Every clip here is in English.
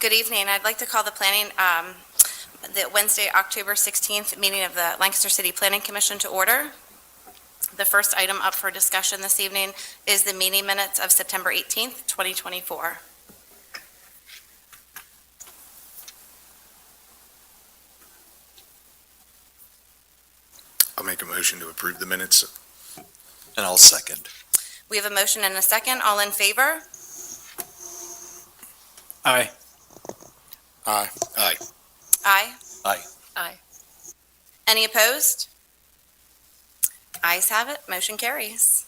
Good evening. I'd like to call the the Wednesday, October 16th meeting of the Lancaster City Planning Commission to order. The first item up for discussion this evening is the meeting minutes of September 18th, 2024. I'll make a motion to approve the minutes. And I'll second. We have a motion and a second. All in favor? Aye. Aye. Aye. Aye. Aye. Aye. Any opposed? Ayes have it. Motion carries.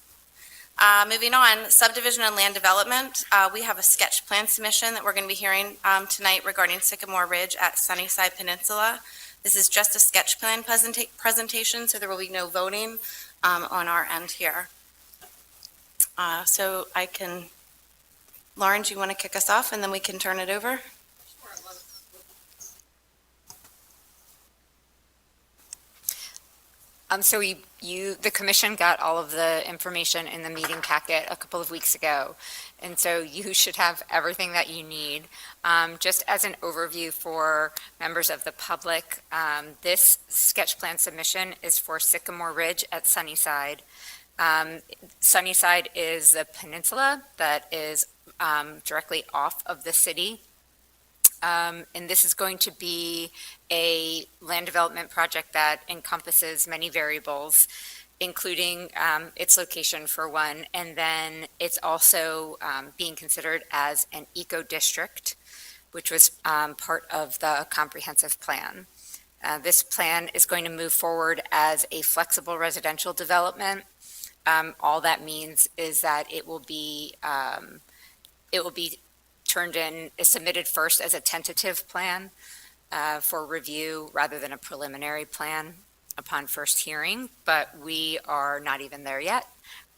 Moving on, subdivision and land development. We have a sketch plan submission that we're going to be hearing tonight regarding Sycamore Ridge at Sunnyside Peninsula. This is just a sketch plan presentation, so there will be no voting on our end here. So Lauren, do you want to kick us off and then we can turn it over? So the commission got all of the information in the meeting packet a couple of weeks ago, and so you should have everything that you need. Just as an overview for members of the public, this sketch plan submission is for Sycamore Ridge at Sunnyside. Sunnyside is the peninsula that is directly off of the city. And this is going to be a land development project that encompasses many variables, including its location for one, and then it's also being considered as an eco-district, which was part of the comprehensive plan. This plan is going to move forward as a flexible residential development. All that means is that it will be submitted first as a tentative plan for review rather than a preliminary plan upon first hearing, but we are not even there yet.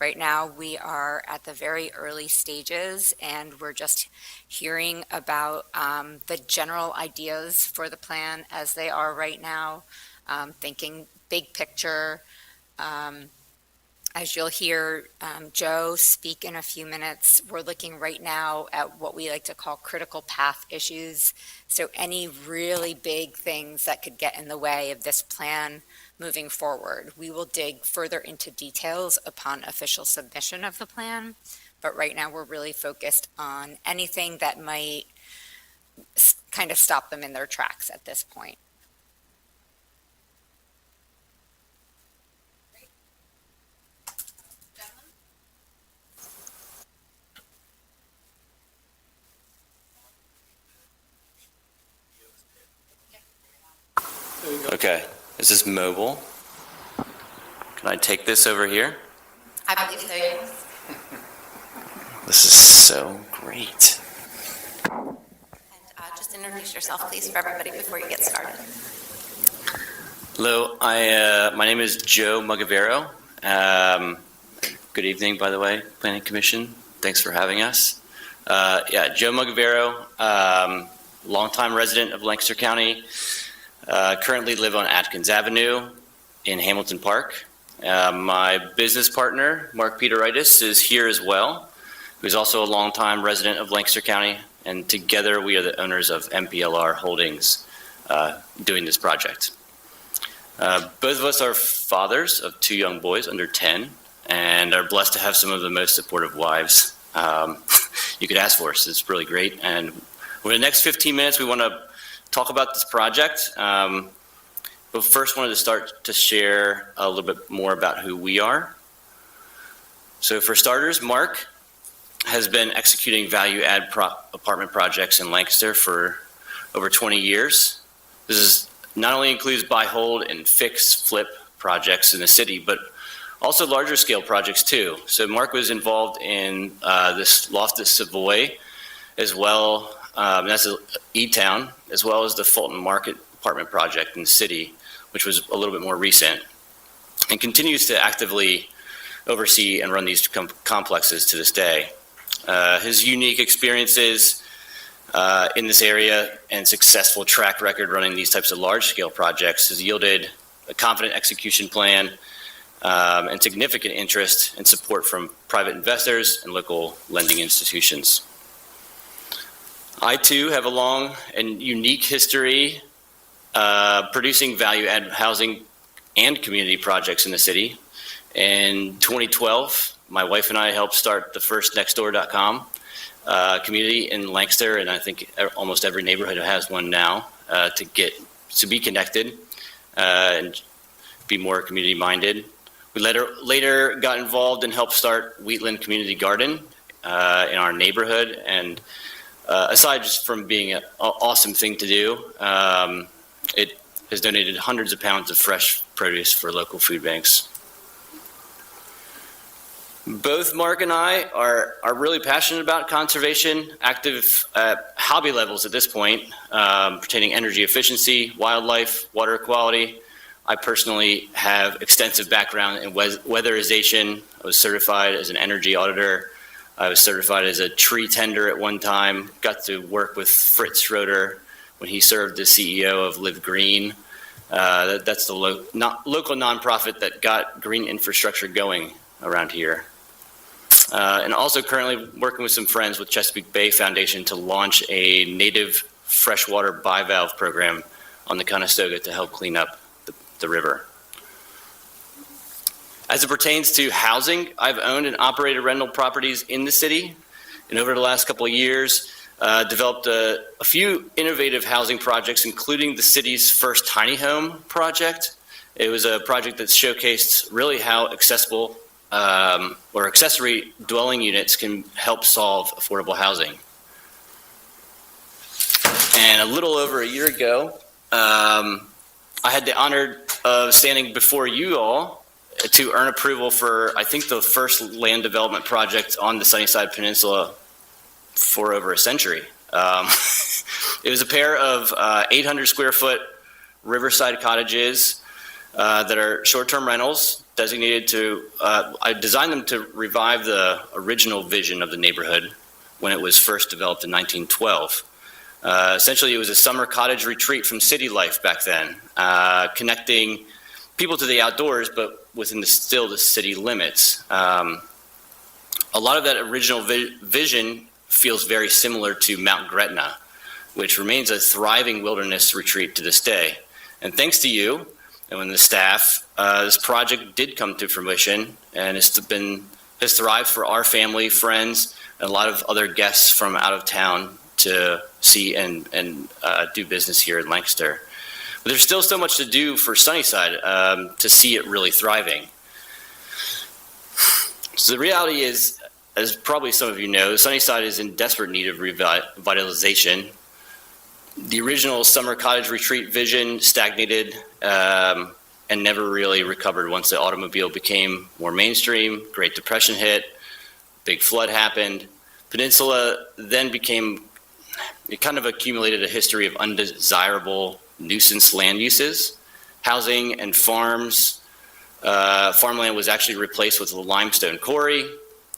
Right now, we are at the very early stages, and we're just hearing about the general ideas for the plan as they are right now, thinking big picture. As you'll hear Joe speak in a few minutes, we're looking right now at what we like to call critical path issues. So any really big things that could get in the way of this plan moving forward. We will dig further into details upon official submission of the plan, but right now we're really focused on anything that might kind of stop them in their tracks at this point. Okay, is this mobile? Can I take this over here? I believe so, yes. This is so great. And just introduce yourself, please, for everybody before you get started. Hello, my name is Joe Mugavero. Good evening, by the way, Planning Commission. Thanks for having us. Joe Mugavero, longtime resident of Lancaster County. Currently live on Atkins Avenue in Hamilton Park. My business partner, Mark Peteritis, is here as well, who's also a longtime resident of Lancaster County, and together we are the owners of MPLR Holdings doing this project. Both of us are fathers of two young boys under 10 and are blessed to have some of the most supportive wives you could ask for, so it's really great. And over the next 15 minutes, we want to talk about this project, but first wanted to start to share a little bit more about who we are. So for starters, Mark has been executing value-add apartment projects in Lancaster for over 20 years. This not only includes buy, hold, and fix, flip projects in the city, but also larger scale projects too. So Mark was involved in this Loftus Savoy as well. That's E-Town, as well as the Fulton Market apartment project in the city, which was a little bit more recent, and continues to actively oversee and run these complexes to this day. His unique experiences in this area and successful track record running these types of large-scale projects has yielded a confident execution plan and significant interest and support from private investors and local lending institutions. I too have a long and unique history producing value-add housing and community projects in the city. In 2012, my wife and I helped start the first Nextdoor.com community in Lancaster, and I think almost every neighborhood has one now to be connected and be more community-minded. We later got involved and helped start Wheatland Community Garden in our neighborhood, and aside just from being an awesome thing to do, it has donated hundreds of pounds of fresh produce for local food banks. Both Mark and I are really passionate about conservation, active hobby levels at this point, pertaining energy efficiency, wildlife, water quality. I personally have extensive background in weatherization. I was certified as an energy auditor. I was certified as a tree tender at one time. Got to work with Fritz Schroeder when he served as CEO of Live Green. That's the local nonprofit that got green infrastructure going around here. And also currently working with some friends with Chesapeake Bay Foundation to launch a native freshwater bivalve program on the Conestoga to help clean up the river. As it pertains to housing, I've owned and operated rental properties in the city, and over the last couple of years, developed a few innovative housing projects, including the city's first tiny home project. It was a project that showcased really how accessible or accessory dwelling units can help solve affordable housing. And a little over a year ago, I had the honor of standing before you all to earn approval for, I think, the first land development project on the Sunnyside Peninsula for over a century. It was a pair of 800 square foot riverside cottages that are short-term rentals designated to, I designed them to revive the original vision of the neighborhood when it was first developed in 1912. Essentially, it was a summer cottage retreat from city life back then, connecting people to the outdoors, but within still the city limits. A lot of that original vision feels very similar to Mount Gretna, which remains a thriving wilderness retreat to this day. And thanks to you and the staff, this project did come to fruition, and has thrived for our family, friends, and a lot of other guests from out of town to see and do business here in Lancaster. But there's still so much to do for Sunnyside to see it really thriving. So the reality is, as probably some of you know, Sunnyside is in desperate need of revitalization. The original summer cottage retreat vision stagnated and never really recovered once the automobile became more mainstream. Great Depression hit, big flood happened. Peninsula then it kind of accumulated a history of undesirable nuisance land uses. Housing and farms, farmland was actually replaced with a limestone quarry,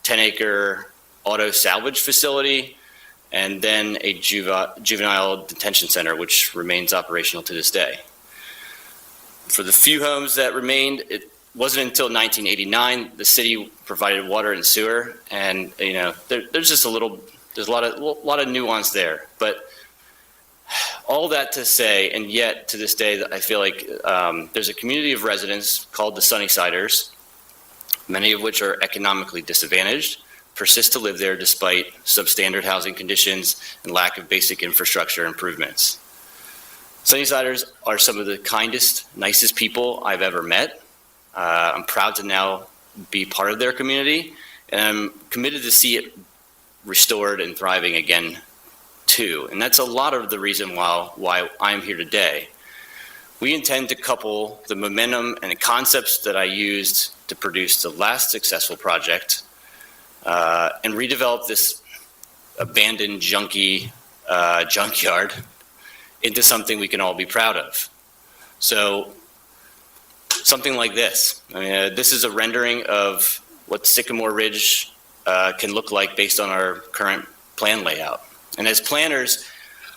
10-acre auto salvage facility, and then a juvenile detention center, which remains operational to this day. For the few homes that remained, it wasn't until 1989 the city provided water and sewer, and there's just a lot of nuance there. But all that to say, and yet to this day, I feel like there's a community of residents called the Sunnysiders, many of which are economically disadvantaged, persist to live there despite substandard housing conditions and lack of basic infrastructure improvements. Sunnysiders are some of the kindest, nicest people I've ever met. I'm proud to now be part of their community, and I'm committed to see it restored and thriving again too. And that's a lot of the reason why I'm here today. We intend to couple the momentum and the concepts that I used to produce the last successful project and redevelop this abandoned junkyard into something we can all be proud of. So something like this. This is a rendering of what Sycamore Ridge can look like based on our current plan layout. And as planners,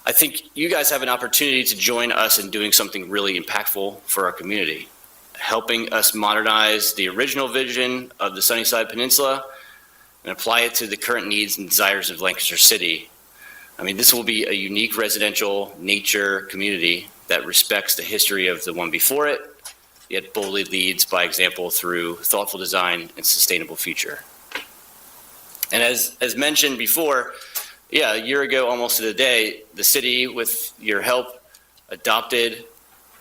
I think you guys have an opportunity to join us in doing something really impactful for our community, helping us modernize the original vision of the Sunnyside Peninsula and apply it to the current needs and desires of Lancaster City. I mean, this will be a unique residential nature community that respects the history of the one before it, yet boldly leads by example through thoughtful design and sustainable future. And as mentioned before, yeah, a year ago, almost to the day, the city, with your help, adopted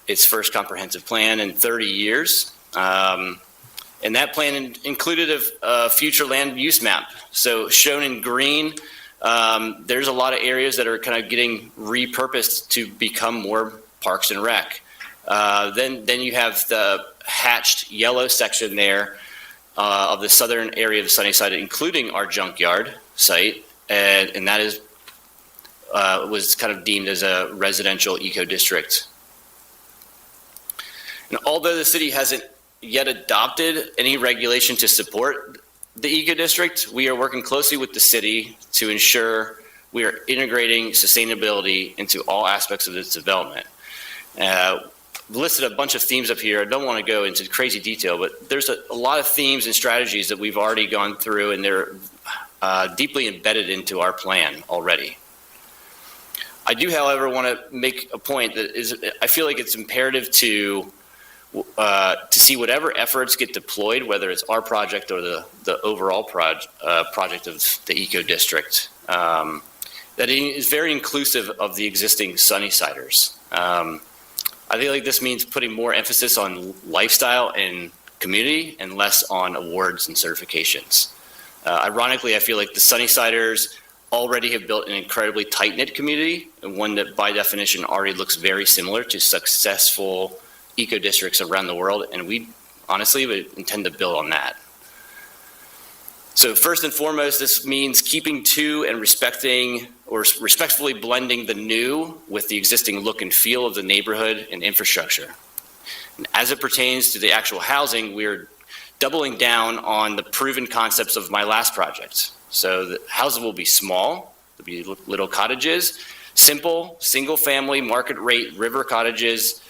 its first comprehensive plan in 30 years. And that plan included a future land use map. So shown in green, there's a lot of areas that are kind of getting repurposed to become more parks and rec. Then you have the hatched yellow section there of the southern area of Sunnyside, including our junkyard site, and that is was kind of deemed as a residential eco district. And although the city hasn't yet adopted any regulation to support the eco district, we are working closely with the city to ensure we are integrating sustainability into all aspects of its development. Listed a bunch of themes up here. I don't want to go into crazy detail, but there's a lot of themes and strategies that we've already gone through, and they're deeply embedded into our plan already. I do, however, want to make a point that is, I feel like it's imperative to see whatever efforts get deployed, whether it's our project or the overall project of the eco district, that it is very inclusive of the existing Sunnysiders. I feel like this means putting more emphasis on lifestyle and community and less on awards and certifications. Ironically, I feel like the Sunnysiders already have built an incredibly tight-knit community, and one that by definition already looks very similar to successful eco districts around the world, and we honestly would intend to build on that. So first and foremost, this means keeping to and respecting or respectfully blending the new with the existing look and feel of the neighborhood and infrastructure. And as it pertains to the actual housing, we're doubling down on the proven concepts of my last project. So the houses will be small, there'll be little cottages, simple, single family, market rate river cottages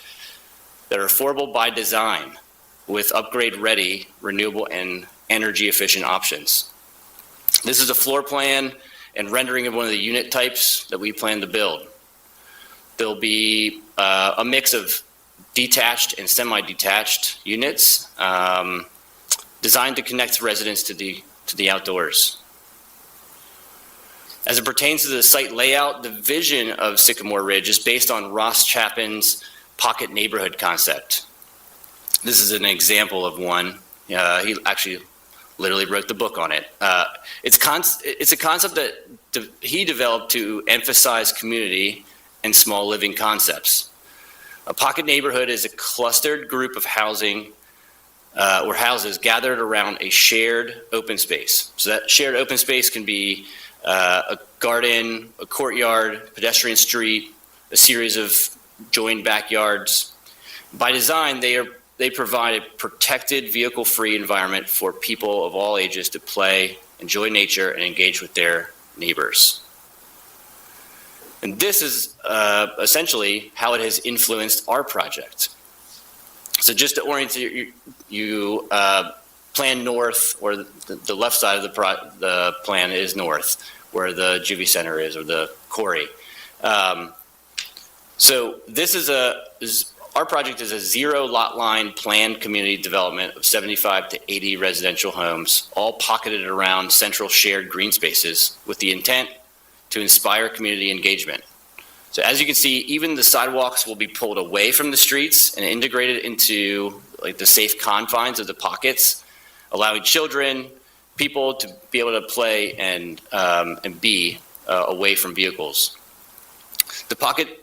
that are affordable by design with upgrade ready, renewable and energy efficient options. This is a floor plan and rendering of one of the unit types that we plan to build. There'll be a mix of detached and semi-detached units designed to connect residents to the outdoors. As it pertains to the site layout, the vision of Sycamore Ridge is based on Ross Chapin's pocket neighborhood concept. This is an example of one. He actually literally wrote the book on it. It's a concept that he developed to emphasize community and small living concepts. A pocket neighborhood is a clustered group of housing or houses gathered around a shared open space. So that shared open space can be a garden, a courtyard, pedestrian street, a series of joined backyards. By design, they provide a protected, vehicle-free environment for people of all ages to play, enjoy nature, and engage with their neighbors. And this is essentially how it has influenced our project. So just to orient you, plan north, or the left side of the plan is north, where the Juvie Center is, or the quarry. So this is our project is a zero lot line planned community development of 75 to 80 residential homes, all pocketed around central shared green spaces with the intent to inspire community engagement. So as you can see, even the sidewalks will be pulled away from the streets and integrated into like the safe confines of the pockets, allowing children, people to be able to play and be away from vehicles. The pocket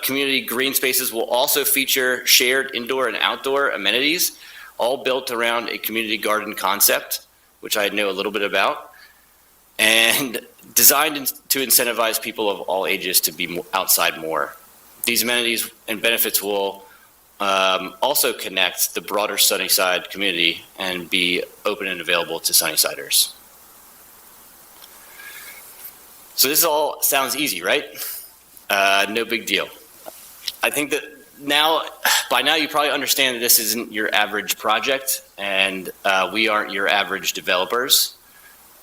community green spaces will also feature shared indoor and outdoor amenities, all built around a community garden concept, which I know a little bit about, and designed to incentivize people of all ages to be outside more. These amenities and benefits will also connect the broader Sunnyside community and be open and available to Sunnysiders. So this all sounds easy, right? No big deal. I think that by now you probably understand that this isn't your average project, and we aren't your average developers.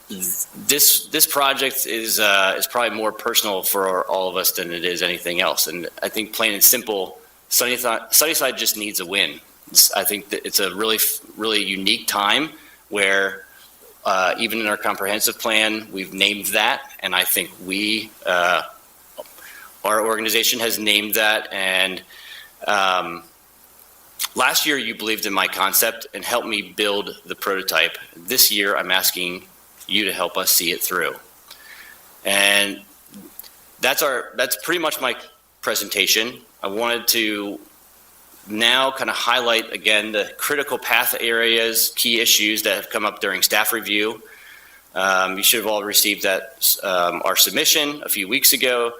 this project is probably more personal for all of us than it is anything else. And I think plain and simple, Sunnyside just needs a win. I think that it's a really unique time where even in our comprehensive plan, we've named that. And I think our organization has named that. And last year, you believed in my concept and helped me build the prototype. This year, I'm asking you to help us see it through. And that's pretty much my presentation. I wanted to now kind of highlight again the critical path areas, key issues that have come up during staff review. You should have all received that our submission a few weeks ago.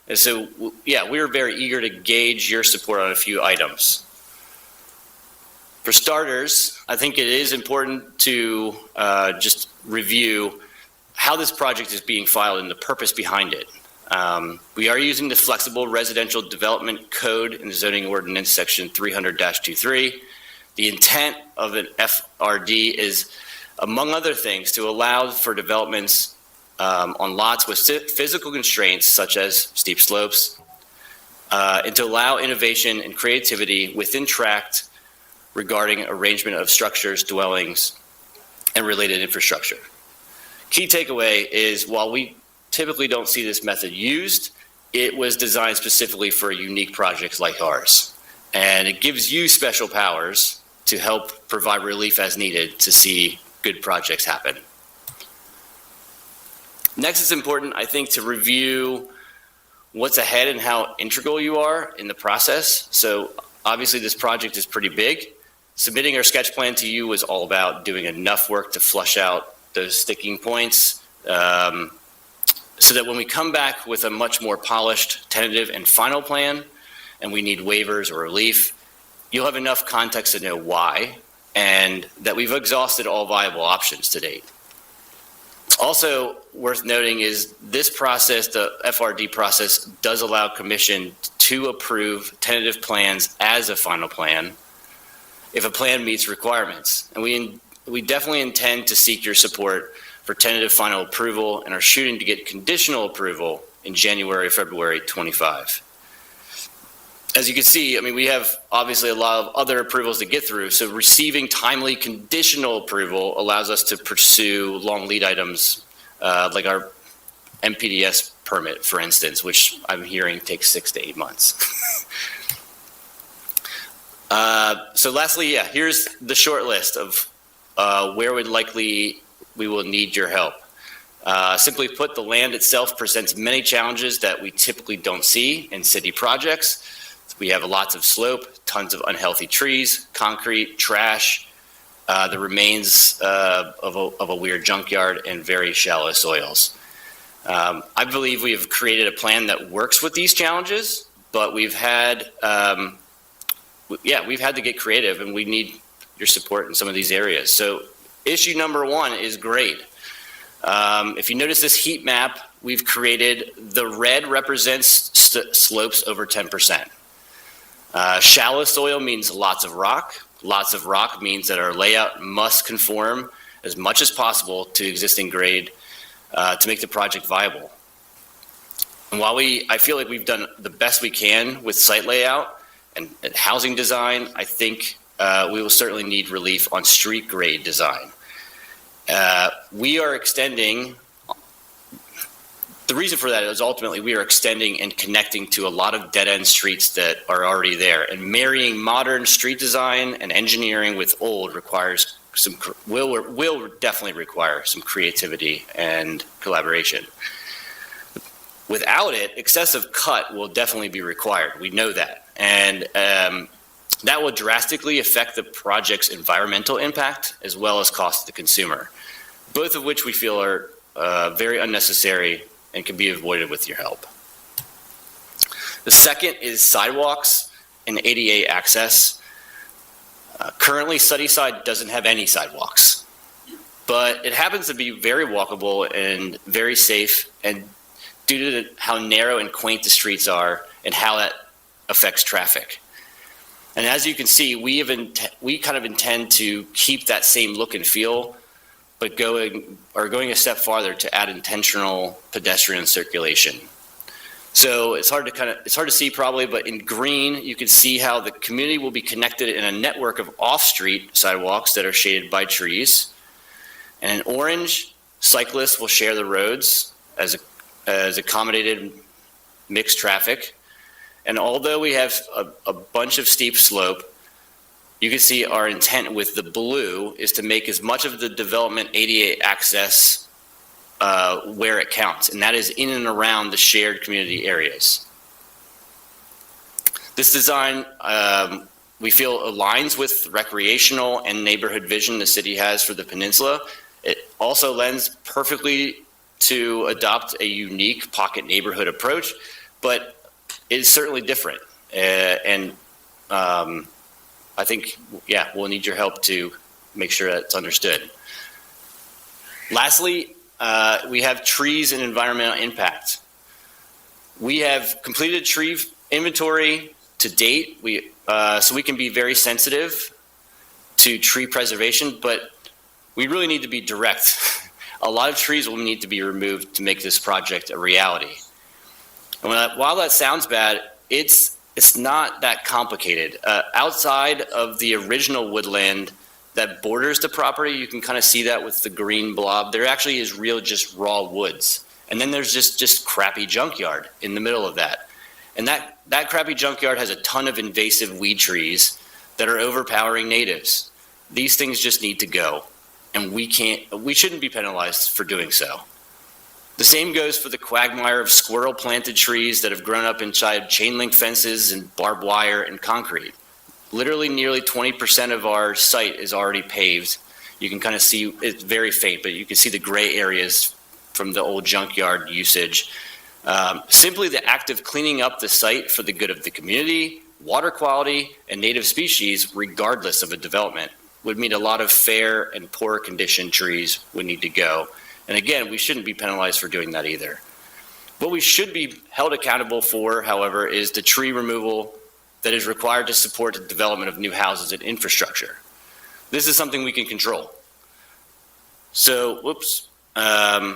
And so, yeah, we were very eager to gauge your support on a few items. For starters, I think it is important to just review how this project is being filed and the purpose behind it. We are using the Flexible Residential Development Code in the Zoning Ordinance Section 300-23. The intent of an FRD is, among other things, to allow for developments on lots with physical constraints such as steep slopes, and to allow innovation and creativity within tract regarding arrangement of structures, dwellings, and related infrastructure. Key takeaway is while we typically don't see this method used, it was designed specifically for unique projects like ours. And it gives you special powers to help provide relief as needed to see good projects happen. Next, it's important, I think, to review what's ahead and how integral you are in the process. So obviously this project is pretty big. Submitting our sketch plan to you was all about doing enough work to flush out those sticking points so that when we come back with a much more polished, tentative, and final plan, and we need waivers or relief, you'll have enough context to know why, and that we've exhausted all viable options to date. Also worth noting is this process, the FRD process, does allow Commission to approve tentative plans as a final plan if a plan meets requirements. And we definitely intend to seek your support for tentative final approval and are shooting to get conditional approval in January, February 25. As you can see, I mean, we have obviously a lot of other approvals to get through, so receiving timely conditional approval allows us to pursue long lead items like our MPDS permit, for instance, which I'm hearing takes 6 to 8 months. So lastly, yeah, here's the short list of where we will need your help. Simply put, the land itself presents many challenges that we typically don't see in city projects. We have lots of slope, tons of unhealthy trees, concrete, trash, the remains of a weird junkyard, and very shallow soils. I believe we have created a plan that works with these challenges, but we've had to get creative, and we need your support in some of these areas. So issue number one is grade. If you notice this heat map we've created, the red represents slopes over 10%. Shallow soil means lots of rock. Lots of rock means that our layout must conform as much as possible to existing grade to make the project viable. And while I feel like we've done the best we can with site layout and housing design, I think we will certainly need relief on street grade design. We are extending. The reason for that is ultimately we are extending and connecting to a lot of dead-end streets that are already there, and marrying modern street design and engineering with old requires will definitely require some creativity and collaboration. Without it, excessive cut will definitely be required. We know that, and that will drastically affect the project's environmental impact as well as cost to the consumer, both of which we feel are very unnecessary and can be avoided with your help. The second is sidewalks and ADA access. Currently, Sunnyside doesn't have any sidewalks, but it happens to be very walkable and very safe, and due to how narrow and quaint the streets are and how that affects traffic. And as you can see, we kind of intend to keep that same look and feel but going a step farther to add intentional pedestrian circulation. So it's hard to see probably, but in green, you can see how the community will be connected in a network of off-street sidewalks that are shaded by trees. And in orange, cyclists will share the roads as accommodated mixed traffic. And although we have a bunch of steep slope, you can see our intent with the blue is to make as much of the development ADA access where it counts, and that is in and around the shared community areas. This design, we feel, aligns with recreational and neighborhood vision the city has for the peninsula. It also lends perfectly to adopt a unique pocket neighborhood approach, but it's certainly different. I think, yeah, we'll need your help to make sure that's understood. Lastly, we have trees and environmental impact. We have completed tree inventory to date, so we can be very sensitive to tree preservation, but we really need to be direct. A lot of trees will need to be removed to make this project a reality. And while that sounds bad, it's not that complicated. Outside of the original woodland that borders the property, you can kind of see that with the green blob. There actually is just raw woods. And then there's just crappy junkyard in the middle of that. And that crappy junkyard has a ton of invasive weed trees that are overpowering natives. These things just need to go. And we shouldn't be penalized for doing so. The same goes for the quagmire of squirrel planted trees that have grown up inside chain link fences and barbed wire and concrete. Literally nearly 20% of our site is already paved. You can kind of see, it's very faint, but you can see the gray areas from the old junkyard usage. Simply the act of cleaning up the site for the good of the community, water quality, and native species, regardless of a development, would mean a lot of fair and poor condition trees would need to go. And again, we shouldn't be penalized for doing that either. What we should be held accountable for, however, is the tree removal that is required to support the development of new houses and infrastructure. This is something we can control. So, which is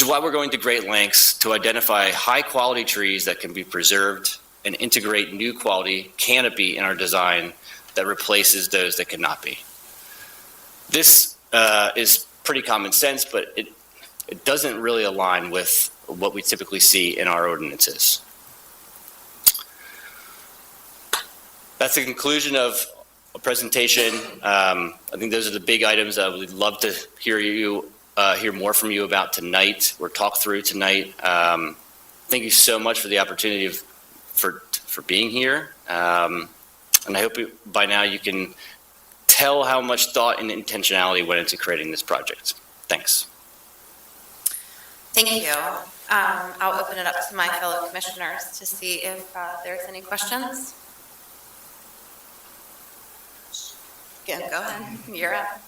why we're going to great lengths to identify high quality trees that can be preserved and integrate new quality canopy in our design that replaces those that cannot be. This is pretty common sense, but it doesn't really align with what we typically see in our ordinances. That's the conclusion of a presentation. I think those are the big items I would love to hear more from you about tonight or talk through tonight. Thank you so much for the opportunity for being here. And I hope by now you can tell how much thought and intentionality went into creating this project. Thanks. Thank you. I'll open it up to my fellow commissioners to see if there's any questions. Yeah, go ahead. You're up.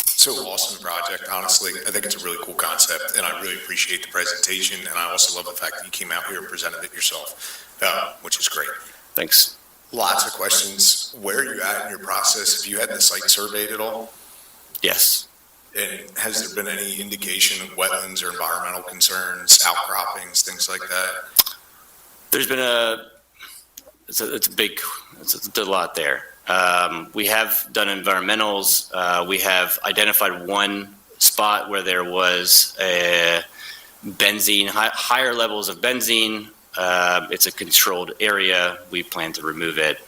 So awesome project, honestly. I think it's a really cool concept, and I really appreciate the presentation, and I also love the fact that you came out here and presented it yourself, which is great. Thanks. Lots of questions. Where are you at in your process? Have you had the site surveyed at all? Yes. And has there been any indication of wetlands or environmental concerns, outcroppings, things like that? There's been it's a lot there. We have done environmentals. We have identified one spot where there was a benzene, higher levels of benzene. It's a controlled area. We plan to remove it.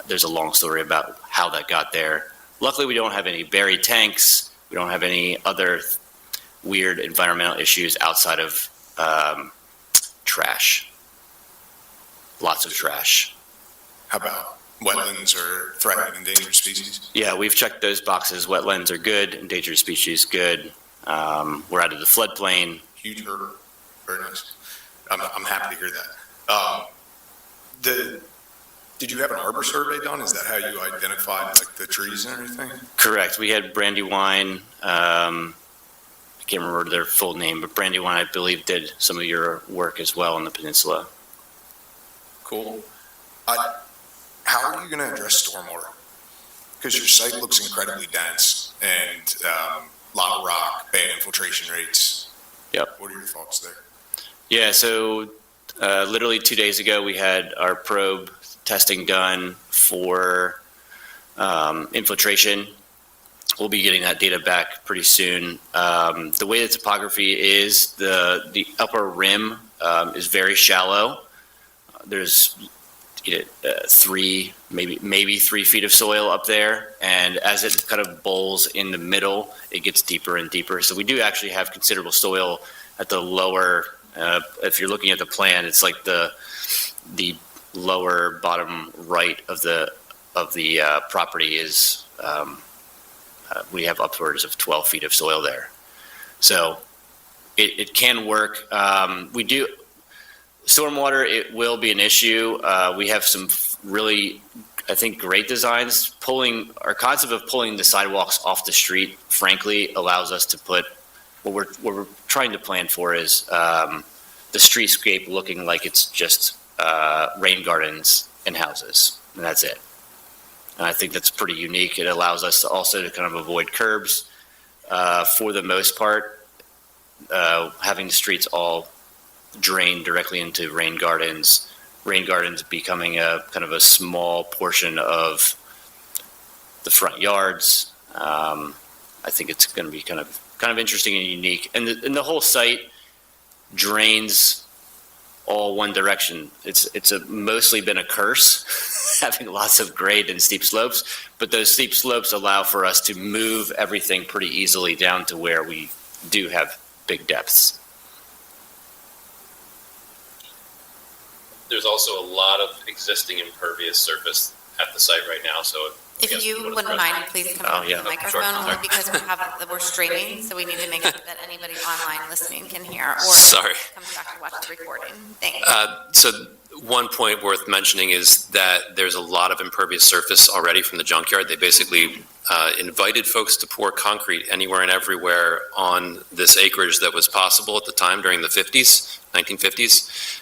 There's a long story about how that got there. Luckily, we don't have any buried tanks. We don't have any other weird environmental issues outside of trash. Lots of trash. How about wetlands or threatened and endangered species? Yeah, we've checked those boxes. Wetlands are good. Endangered species, good. We're out of the floodplain. Huge hurdle. Very nice. I'm happy to hear that. Did you have an arbor survey done? Is that how you identified like the trees and everything? Correct. We had Brandywine. I can't remember their full name, but Brandywine, I believe, did some of your work as well on the peninsula. Cool. how are you going to address stormwater? Because your site looks incredibly dense and a lot of rock, bad infiltration rates. Yep. What are your thoughts there? Yeah, so literally 2 days ago, we had our probe testing done for infiltration. We'll be getting that data back pretty soon. The way the topography is, the upper rim is very shallow. There's 3 feet of soil up there, and as it kind of bowls in the middle, it gets deeper and deeper. So we do actually have considerable soil at the lower. If you're looking at the plan, it's like the lower bottom right of the property is. We have upwards of 12 feet of soil there, so it can work. We do. Stormwater, it will be an issue. We have some really, I think, great designs. Our concept of pulling the sidewalks off the street, frankly, allows us to put, what we're trying to plan for is the streetscape looking like it's just rain gardens and houses, and that's it. And I think that's pretty unique. It allows us to also to kind of avoid curbs. For the most part, having the streets all drain directly into rain gardens becoming a kind of a small portion of the front yards. I think it's going to be kind of interesting and unique. And the whole site drains all one direction. It's mostly been a curse, having lots of grade and steep slopes, but those steep slopes allow for us to move everything pretty easily down to where we do have big depths. There's also a lot of existing impervious surface at the site right now, so. If you wouldn't mind, please come up to the microphone, only because we're streaming, so we need to make sure that anybody online listening can hear, or Sorry. comes back to watch the recording. Thanks. So one point worth mentioning is that there's a lot of impervious surface already from the junkyard. They basically invited folks to pour concrete anywhere and everywhere on this acreage that was possible at the time during the 1950s.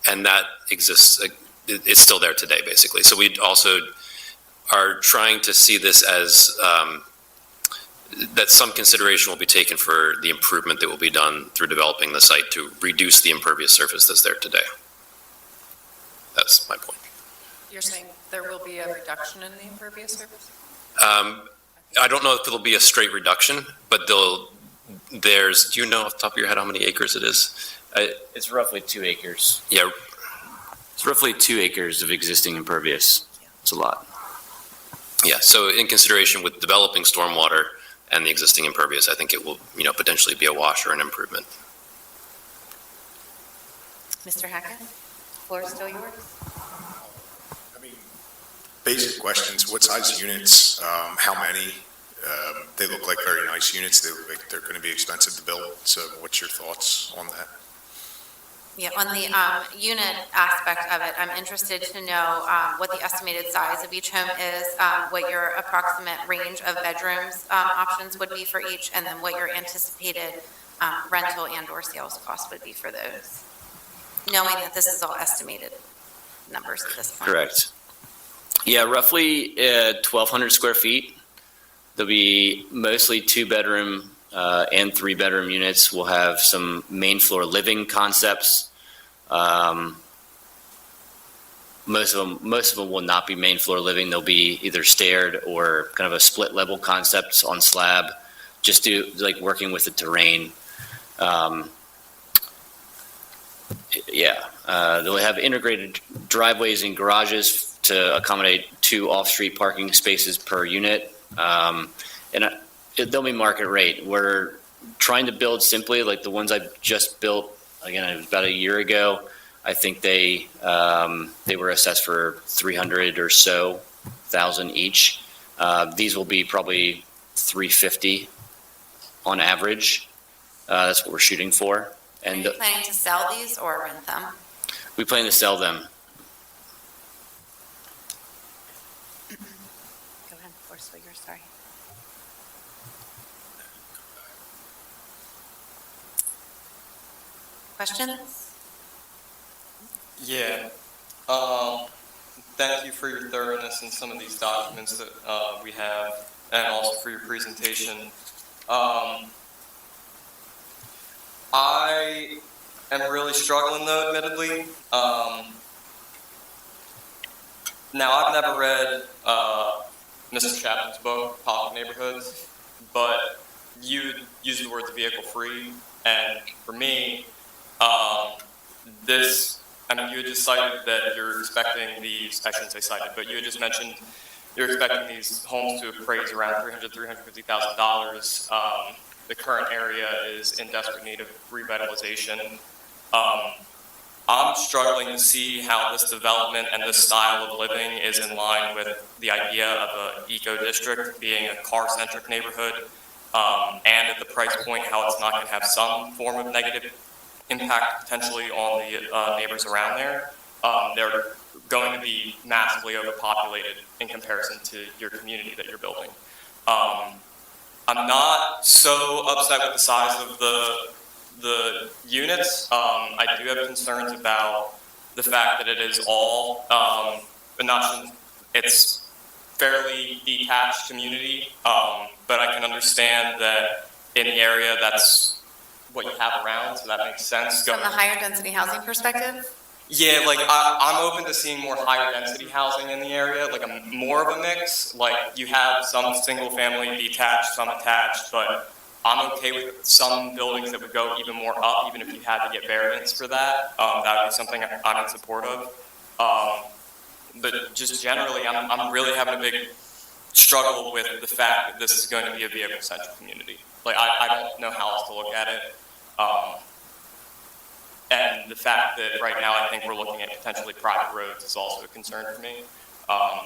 And that exists, it's still there today, basically. So we also are trying to see this as that some consideration will be taken for the improvement that will be done through developing the site to reduce the impervious surface that's there today. That's my point. You're saying there will be a reduction in the impervious surface? I don't know if it'll be a straight reduction, but do you know off the top of your head how many acres it is? It's roughly 2 acres. Yeah. It's roughly 2 acres of existing impervious. It's a lot. Yeah, so in consideration with developing stormwater and the existing impervious, I think it will, potentially be a wash or an improvement. Mr. Hackett, floor is still yours. I mean, basic questions. What size units? How many? They look like very nice units. They look like they're going to be expensive to build. So what's your thoughts on that? Yeah, on the unit aspect of it, I'm interested to know what the estimated size of each home is, what your approximate range of bedrooms options would be for each, and then what your anticipated rental and/or sales cost would be for those, knowing that this is all estimated numbers at this point. Correct. Yeah, roughly 1,200 square feet. There'll be mostly 2-bedroom and 3-bedroom units. We'll have some main floor living concepts. Most of them will not be main floor living. They'll be either staired or kind of a split level concept on slab, just to like working with the terrain. They'll have integrated driveways and garages to accommodate 2 off-street parking spaces per unit. They'll be market rate. We're trying to build simply like the ones I just built. Again, it was about a year ago. I think they were assessed for $300,000 or so each. These will be probably $350,000 on average. That's what we're shooting for. Are you planning to sell these or rent them? We plan to sell them. Go ahead, floor is still yours, sorry. Questions? Yeah. thank you for your thoroughness in some of these documents that we have, and also for your presentation. I am really struggling, though, admittedly. Now, I've never read Mr. Chapman's book, Pocket Neighborhoods, but you used the words vehicle-free, and for me, you had just cited that you're expecting these, I shouldn't say cited, but you had just mentioned you're expecting these homes to appraise around $350,000. The current area is in desperate need of revitalization. I'm struggling to see how this development and this style of living is in line with the idea of an eco-district being a car-centric neighborhood, and at the price point, how it's not going to have some form of negative impact potentially on the neighbors around there. They're going to be massively overpopulated in comparison to your community that you're building. I'm not so upset with the size of the units. I do have concerns about the fact that it is all, it's fairly detached community, but I can understand that in the area that's what you have around, so that makes sense. From the higher density housing perspective? Yeah, like I'm open to seeing more higher density housing in the area, like more of a mix. Like you have some single family detached, some attached, but I'm okay with some buildings that would go even more up, even if you had to get variance for that. That would be something I'm in support of. But just generally, I'm really having a big struggle with the fact that this is going to be a vehicle-centric community. Like I don't know how else to look at it. And the fact that right now I think we're looking at potentially private roads is also a concern for me,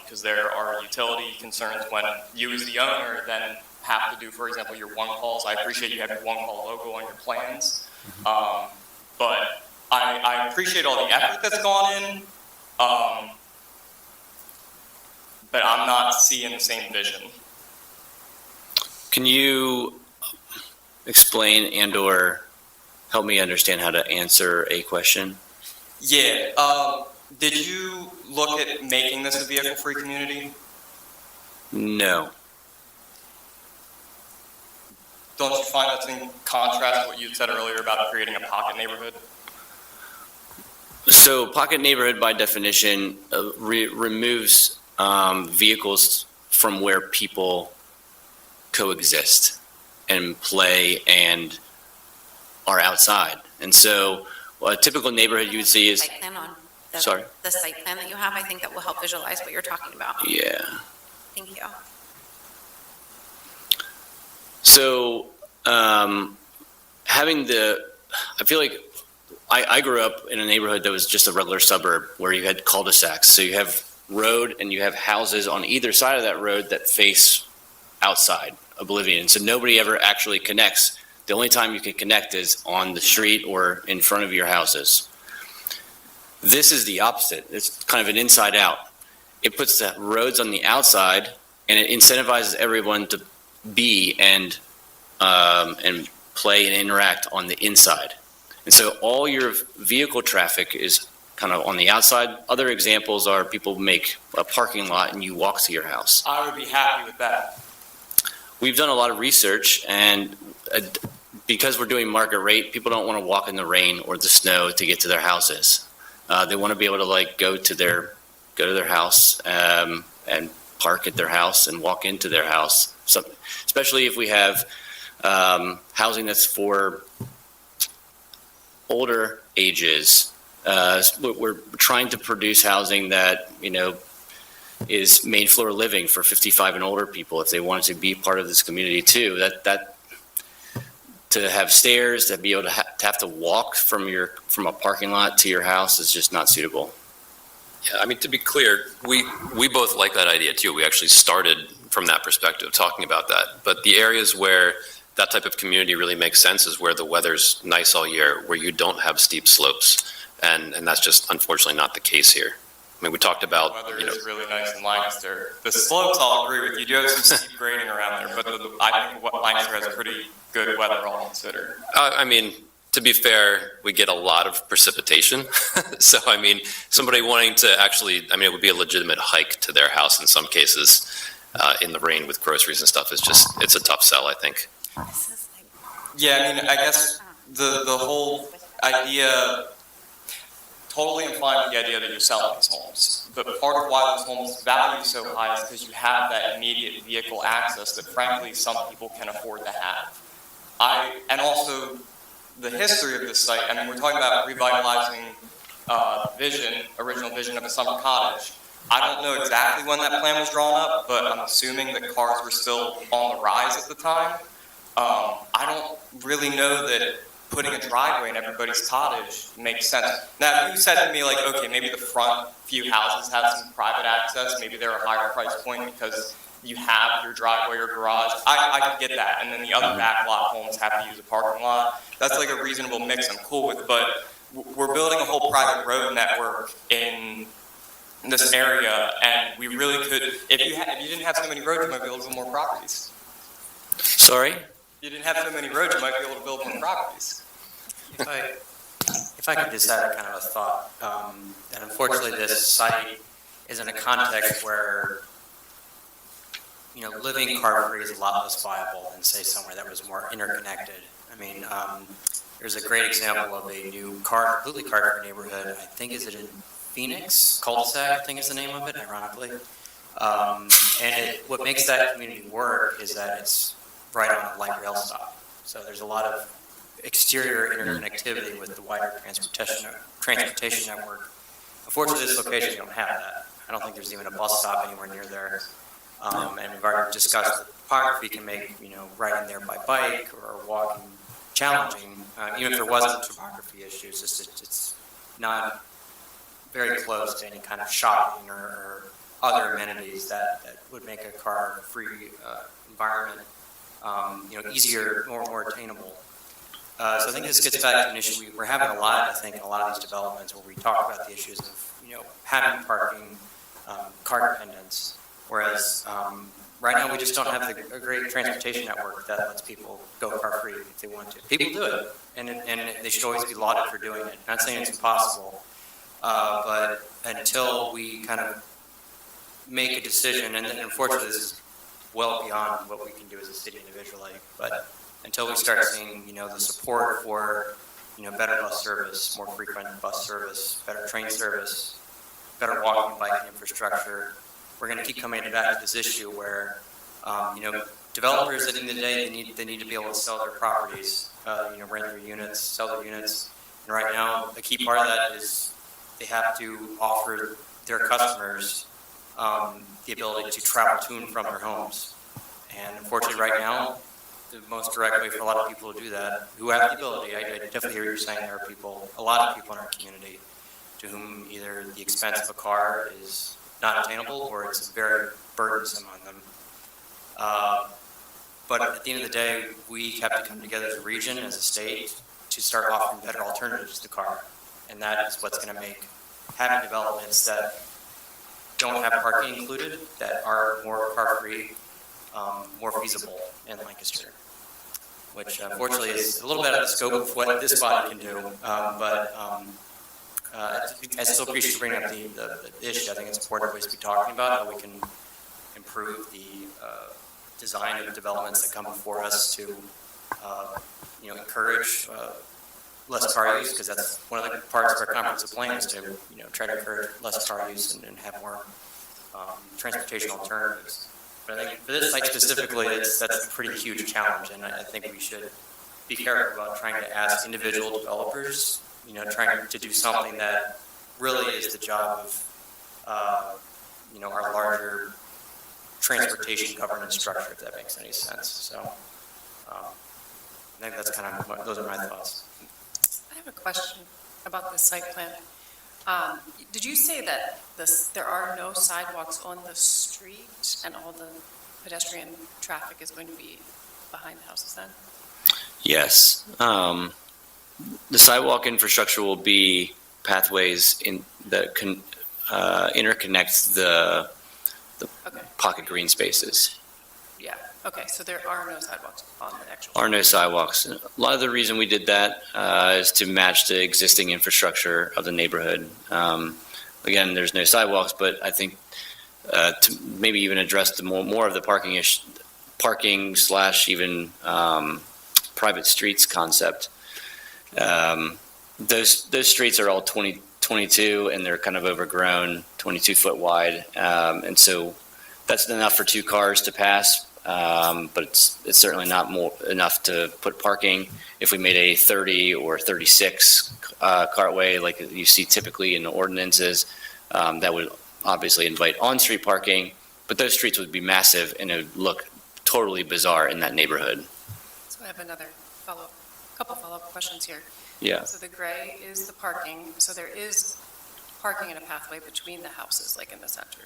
because there are utility concerns when you as the owner then have to do, for example, your one calls. I appreciate you have your one call logo on your plans, but I appreciate all the effort that's gone in, but I'm not seeing the same vision. Can you explain and/or help me understand how to answer a question? Yeah. Did you look at making this a vehicle-free community? No. Don't you find that's in contrast to what you said earlier about creating a pocket neighborhood? So pocket neighborhood by definition removes vehicles from where people coexist and play and are outside. And so a typical neighborhood you would see is... Site plan on Sorry? the site plan that you have, I think that will help visualize what you're talking about. Yeah. Thank you. So I feel like I grew up in a neighborhood that was just a regular suburb where you had cul-de-sacs. So you have road and you have houses on either side of that road that face outside, oblivion. So nobody ever actually connects. The only time you can connect is on the street or in front of your houses. This is the opposite. It's kind of an inside out. It puts the roads on the outside and it incentivizes everyone to be and play and interact on the inside. And so all your vehicle traffic is kind of on the outside. Other examples are people make a parking lot and you walk to your house. I would be happy with that. We've done a lot of research, and because we're doing market rate, people don't want to walk in the rain or the snow to get to their houses. They want to be able to go to their house and park at their house and walk into their house. So, especially if we have housing that's for older ages. We're trying to produce housing that is main floor living for 55 and older people if they wanted to be part of this community too. That to have stairs, to be able to have to walk from a parking lot to your house is just not suitable. Yeah, I mean, to be clear, we both like that idea too. We actually started from that perspective, talking about that. But the areas where that type of community really makes sense is where the weather's nice all year, where you don't have steep slopes. And that's just unfortunately not the case here. I mean, we talked about... The weather is really nice in Lancaster. The slopes, I'll agree with you. You do have some steep grading around there, but I think Lancaster has pretty good weather all considered. I mean, To be fair, we get a lot of precipitation. So, I mean, somebody wanting to actually, I mean, it would be a legitimate hike to their house in some cases in the rain with groceries and stuff. It's a tough sell, I think. Yeah, I mean, I guess the whole idea, totally am fine with the idea that you're selling these homes. But part of why those homes value so high is because you have that immediate vehicle access that frankly some people can afford to have. And also the history of this site, I mean, we're talking about revitalizing original vision of a summer cottage. I don't know exactly when that plan was drawn up, but I'm assuming that cars were still on the rise at the time. I don't really know that putting a driveway in everybody's cottage makes sense. Now, if you said to me, like, okay, maybe the front few houses have some private access, maybe they're a higher price point because you have your driveway or garage, I can get that. And then the other back lot homes have to use a parking lot. That's like a reasonable mix I'm cool with, but we're building a whole private road network in this area, and we really could, if you didn't have so many roads, you might be able to build more properties. Sorry? If you didn't have so many roads, you might be able to build more properties. If I could just add kind of a thought, and unfortunately this site is in a context where, you know, living car-free is a lot less viable than, say, somewhere that was more interconnected. I mean, there's a great example of a new completely car-free neighborhood. I think, is it in Phoenix? Cul-de-sac, I think is the name of it, ironically. And what makes that community work is that it's right on a light rail stop. So there's a lot of exterior interconnectivity with the wider transportation network. Unfortunately, this location, you don't have that. I don't think there's even a bus stop anywhere near there. And we've already discussed that topography can make, you know, riding there by bike or walking challenging. Even if there wasn't topography issues, it's not very close to any kind of shopping or other amenities that would make a car-free environment, you know, easier, more attainable. So I think this gets back to an issue we're having a lot, I think, in a lot of these developments where we talk about the issues of, you know, having parking, car dependence, whereas right now we just don't have a great transportation network that lets people go car-free if they want to. People do it, and they should always be lauded for doing it. Not saying it's impossible, but until we kind of make a decision, and unfortunately this is well beyond what we can do as a city individually, but until we start seeing, you know, the support for, you know, better bus service, more frequent bus service, better train service, better walking and biking infrastructure, we're going to keep coming back to this issue where, you know, developers at the end of the day, they need to be able to sell their properties, you know, rent their units, sell their units. And right now, a key part of that is they have to offer their customers the ability to travel to and from their homes. And unfortunately, right now, the most direct way for a lot of people to do that, who have the ability, I definitely hear you saying there are people, a lot of people in our community, to whom either the expense of a car is not attainable or it's very burdensome on them. But at the end of the day, we have to come together as a region, as a state, to start offering better alternatives to the car. And that is what's going to make having developments that don't have parking included, that are more car-free, more feasible in Lancaster, which unfortunately is a little bit out of the scope of what this body can do. But I still appreciate you bringing up the issue. I think it's important ways to be talking about how we can improve the design of developments that come before us to, you know, encourage less car use, because that's one of the parts of our comprehensive plan is to, you know, try to encourage less car use and have more transportation alternatives. But I think for this site specifically, that's a pretty huge challenge, and I think we should be careful about trying to ask individual developers, you know, trying to do something that really is the job of, you know, our larger transportation governance structure, if that makes any sense. So I think that's kind of, those are my thoughts. I have a question about the site plan. Did you say that there are no sidewalks on the street and all the pedestrian traffic is going to be behind the houses then? Yes. The sidewalk infrastructure will be pathways that interconnect the Okay. pocket green spaces. Yeah. Okay, so there are no sidewalks on the actual. Are no sidewalks. A lot of the reason we did that is to match the existing infrastructure of the neighborhood. Again, there's no sidewalks, but I think to maybe even address the more of the parking slash even private streets concept. Those streets are all 22 and they're kind of overgrown, 22-foot wide, and so that's enough for 2 cars to pass. But it's certainly not enough to put parking. If we made a 30 or 36 cartway like you see typically in the ordinances, that would obviously invite on-street parking, but those streets would be massive and it would look totally bizarre in that neighborhood. So I have another couple follow-up questions here. Yeah. So the gray is the parking, so there is parking in a pathway between the houses, like in the center?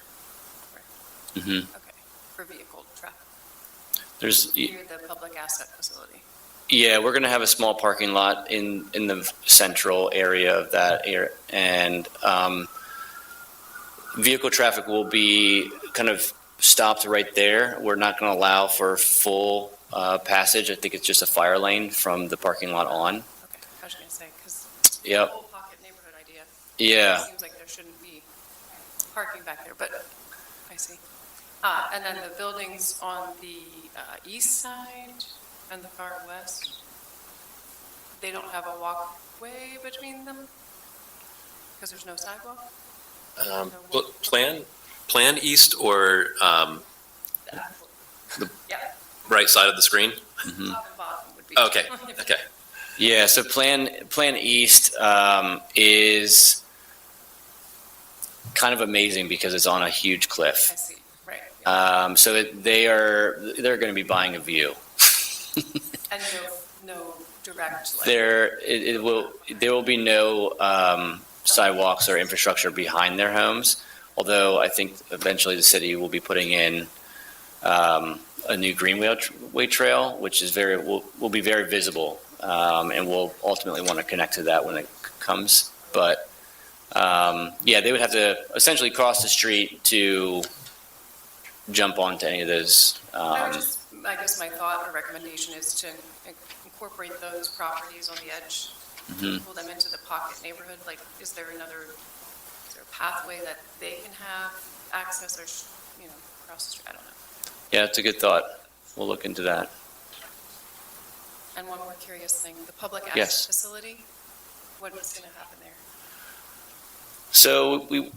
Right. hmm Okay, for vehicle traffic, There's near the public asset facility. Yeah, we're going to have a small parking lot in the central area of that area, and vehicle traffic will be kind of stopped right there. We're not going to allow for full passage. I think it's just a fire lane from the parking lot on. Okay, I was going to say, because the Yep. whole pocket neighborhood idea. Yeah. It seems like there shouldn't be parking back there, but I see. And then the buildings on the east side and the far west, they don't have a walkway between them? Because there's no sidewalk? Plan east or Yeah, right side of the screen? top and bottom would be. Okay, okay. Yeah, so Plan East is kind of amazing because it's on a huge cliff. I see, right. Yeah. So they're going to be buying a view. And no direct, like. There will be no sidewalks or infrastructure behind their homes, although I think eventually the city will be putting in a new greenway trail, which is will be very visible, and we'll ultimately want to connect to that when it comes. But yeah, they would have to essentially cross the street to jump onto any of those. I guess my thought or recommendation is to incorporate those properties on the edge, pull them into the pocket neighborhood. Like, is there a pathway that they can have access or, across the street? I don't know. Yeah, it's a good thought. We'll look into that. And one more curious thing, the public Yes. access facility, what is going to happen there? So we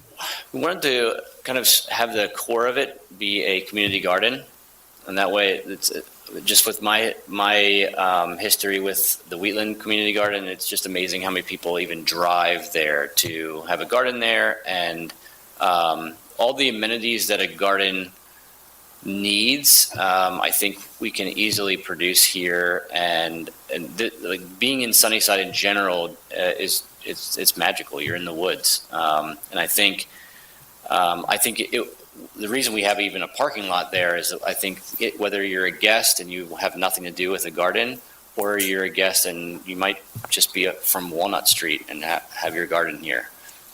wanted to kind of have the core of it be a community garden, and that way it's just with my history with the Wheatland Community Garden. It's just amazing how many people even drive there to have a garden there, and all the amenities that a garden needs. I think we can easily produce here, and like being in Sunnyside in general it's magical. You're in the woods, and I think the reason we have even a parking lot there is I think whether you're a guest and you have nothing to do with a garden, or you're a guest and you might just be from Walnut Street and have your garden here.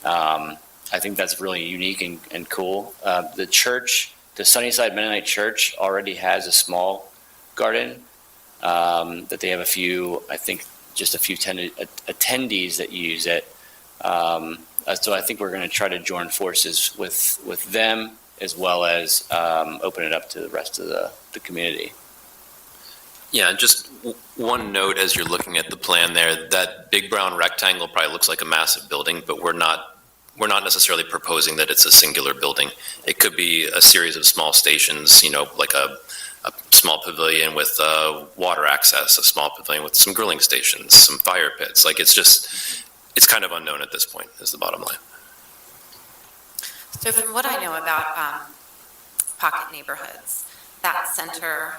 I think that's really unique and cool. The church, the Sunnyside Mennonite Church, already has a small garden that they have just a few attendees that use it. So I think we're going to try to join forces with them, as well as open it up to the rest of the community. Yeah, just one note as you're looking at the plan there, that big brown rectangle probably looks like a massive building, but we're not necessarily proposing that it's a singular building. It could be a series of small stations, like a small pavilion with water access, a small pavilion with some grilling stations, some fire pits. Like, it's kind of unknown at this point, is the bottom line. So from what I know about pocket neighborhoods, that center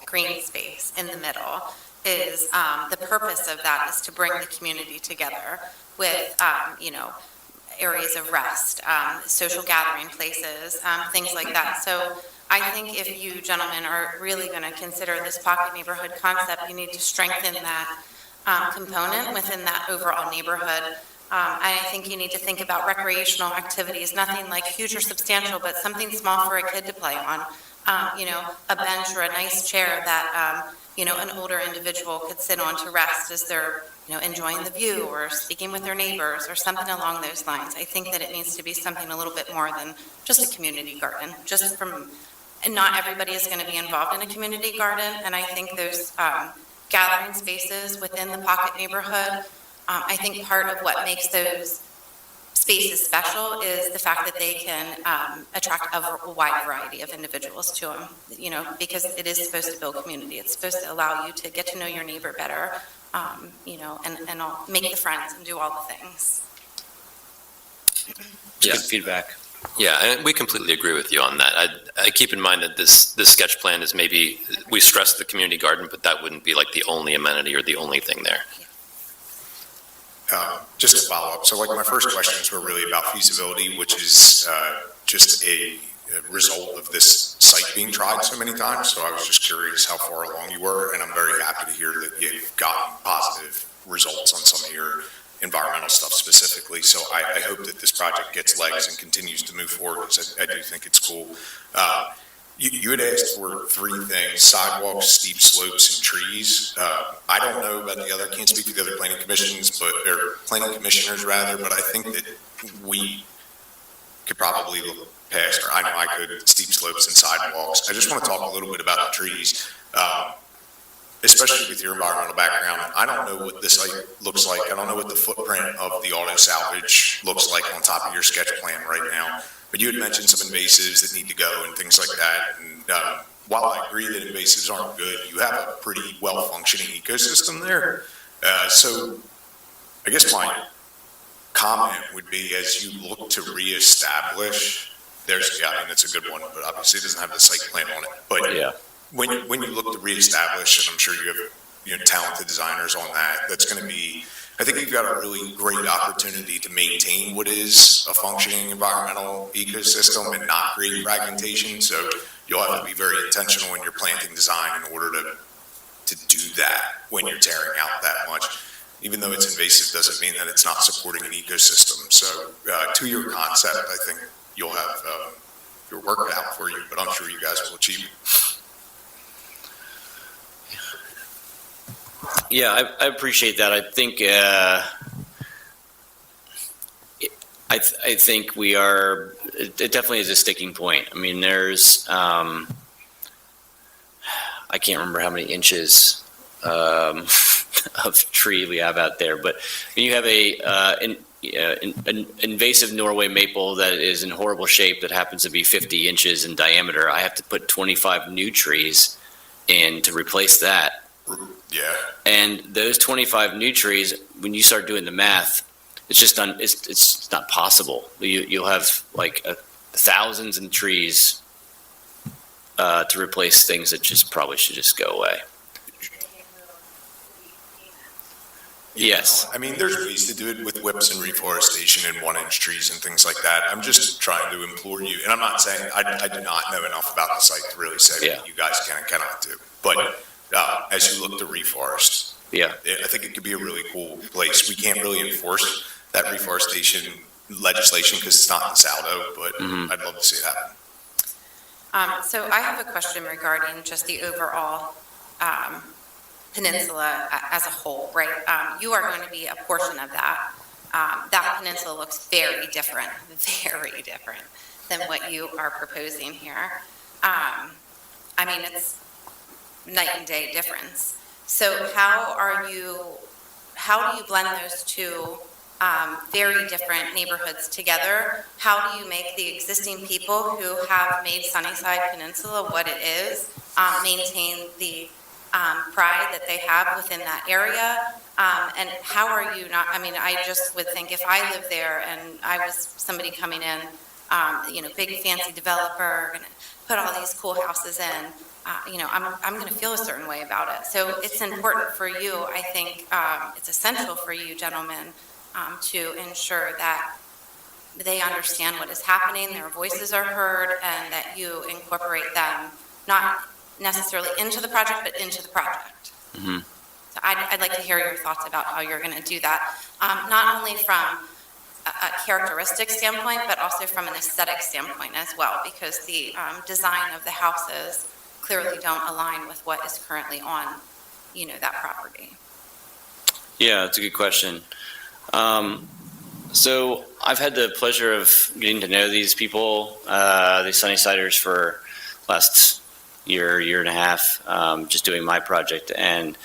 green space in the middle is, the purpose of that is to bring the community together with, areas of rest, social gathering places, things like that. So I think if you gentlemen are really going to consider this pocket neighborhood concept, you need to strengthen that component within that overall neighborhood. I think you need to think about recreational activities, nothing like huge or substantial, but something small for a kid to play on. a bench or a nice chair that, an older individual could sit on to rest as they're, enjoying the view or speaking with their neighbors or something along those lines. I think that it needs to be something a little bit more than just a community garden, and not everybody is going to be involved in a community garden, and I think those gathering spaces within the Pocket neighborhood, I think part of what makes those spaces special is the fact that they can attract a wide variety of individuals to them, because it is supposed to build community. It's supposed to allow you to get to know your neighbor better, and make the friends and do all the things. It's good feedback. Yeah, and we completely agree with you on that. I keep in mind that this sketch plan is maybe, we stress the community garden, but that wouldn't be like the only amenity or the only thing there. Just to follow up, so like my first questions were really about feasibility, which is just a result of this site being tried so many times. So I was just curious how far along you were, and I'm very happy to hear that you've gotten positive results on some of your environmental stuff specifically. So I hope that this project gets legs and continues to move forward, because I do think it's cool. You had asked for three things: sidewalks, steep slopes, and trees. I don't know about the other, can't speak for the other planning commissions, or planning commissioners rather, but I think that we could probably look past, or I know I could, steep slopes and sidewalks. I just want to talk a little bit about the trees, especially with your environmental background. I don't know what this site looks like. I don't know what the footprint of the auto salvage looks like on top of your sketch plan right now. But you had mentioned some invasives that need to go and things like that. And while I agree that invasives aren't good, you have a pretty well-functioning ecosystem there. So I guess my comment would be, as you look to reestablish, that's a good one, but obviously it doesn't have the site plan on it. But Yeah. when you look to reestablish, and I'm sure you have talented designers on that, that's going to be, I think you've got a really great opportunity to maintain what is a functioning environmental ecosystem and not create fragmentation. So you'll have to be very intentional in your planting design in order to do that when you're tearing out that much. Even though it's invasive doesn't mean that it's not supporting an ecosystem. So to your concept, I think you'll have your work cut out for you, but I'm sure you guys will achieve it. Yeah, I appreciate that. I think I think we are. It definitely is a sticking point. I mean, there's I can't remember how many inches of tree we have out there, but when you have an invasive Norway maple that is in horrible shape that happens to be 50 inches in diameter, I have to put 25 new trees in to replace that. Yeah. And those 25 new trees, when you start doing the math, it's just it's not possible. You'll have like thousands of trees to replace things that just probably should just go away. Yes. I mean, there's ways to do it with whips and reforestation and 1-inch trees and things like that. I'm just trying to implore you, and I'm not saying, I do not know enough about the site to really say what you guys can and cannot do. But as you look to reforest, I think it could be a really cool place. We can't really enforce that reforestation legislation because it's not in Saldo, but I'd love to see it happen. So I have a question regarding just the overall peninsula as a whole, right? You are going to be a portion of that. That peninsula looks very different than what you are proposing here. I mean, it's night and day difference. So how do you blend those two very different neighborhoods together? How do you make the existing people who have made Sunnyside Peninsula what it is, maintain the pride that they have within that area? And how are you not, I mean, I just would think if I lived there and I was somebody coming in, big fancy developer, gonna put all these cool houses in, I'm going to feel a certain way about it. So it's important for you, I think, it's essential for you gentlemen to ensure that they understand what is happening, their voices are heard, and that you incorporate them, not necessarily into the project, but into the project. Mm-hmm. So I'd like to hear your thoughts about how you're going to do that, not only from a characteristic standpoint, but also from an aesthetic standpoint as well, because the design of the houses clearly don't align with what is currently on, that property. Yeah, that's a good question. So I've had the pleasure of getting to know these people, these Sunnysiders, for last year and a half, just doing my project. And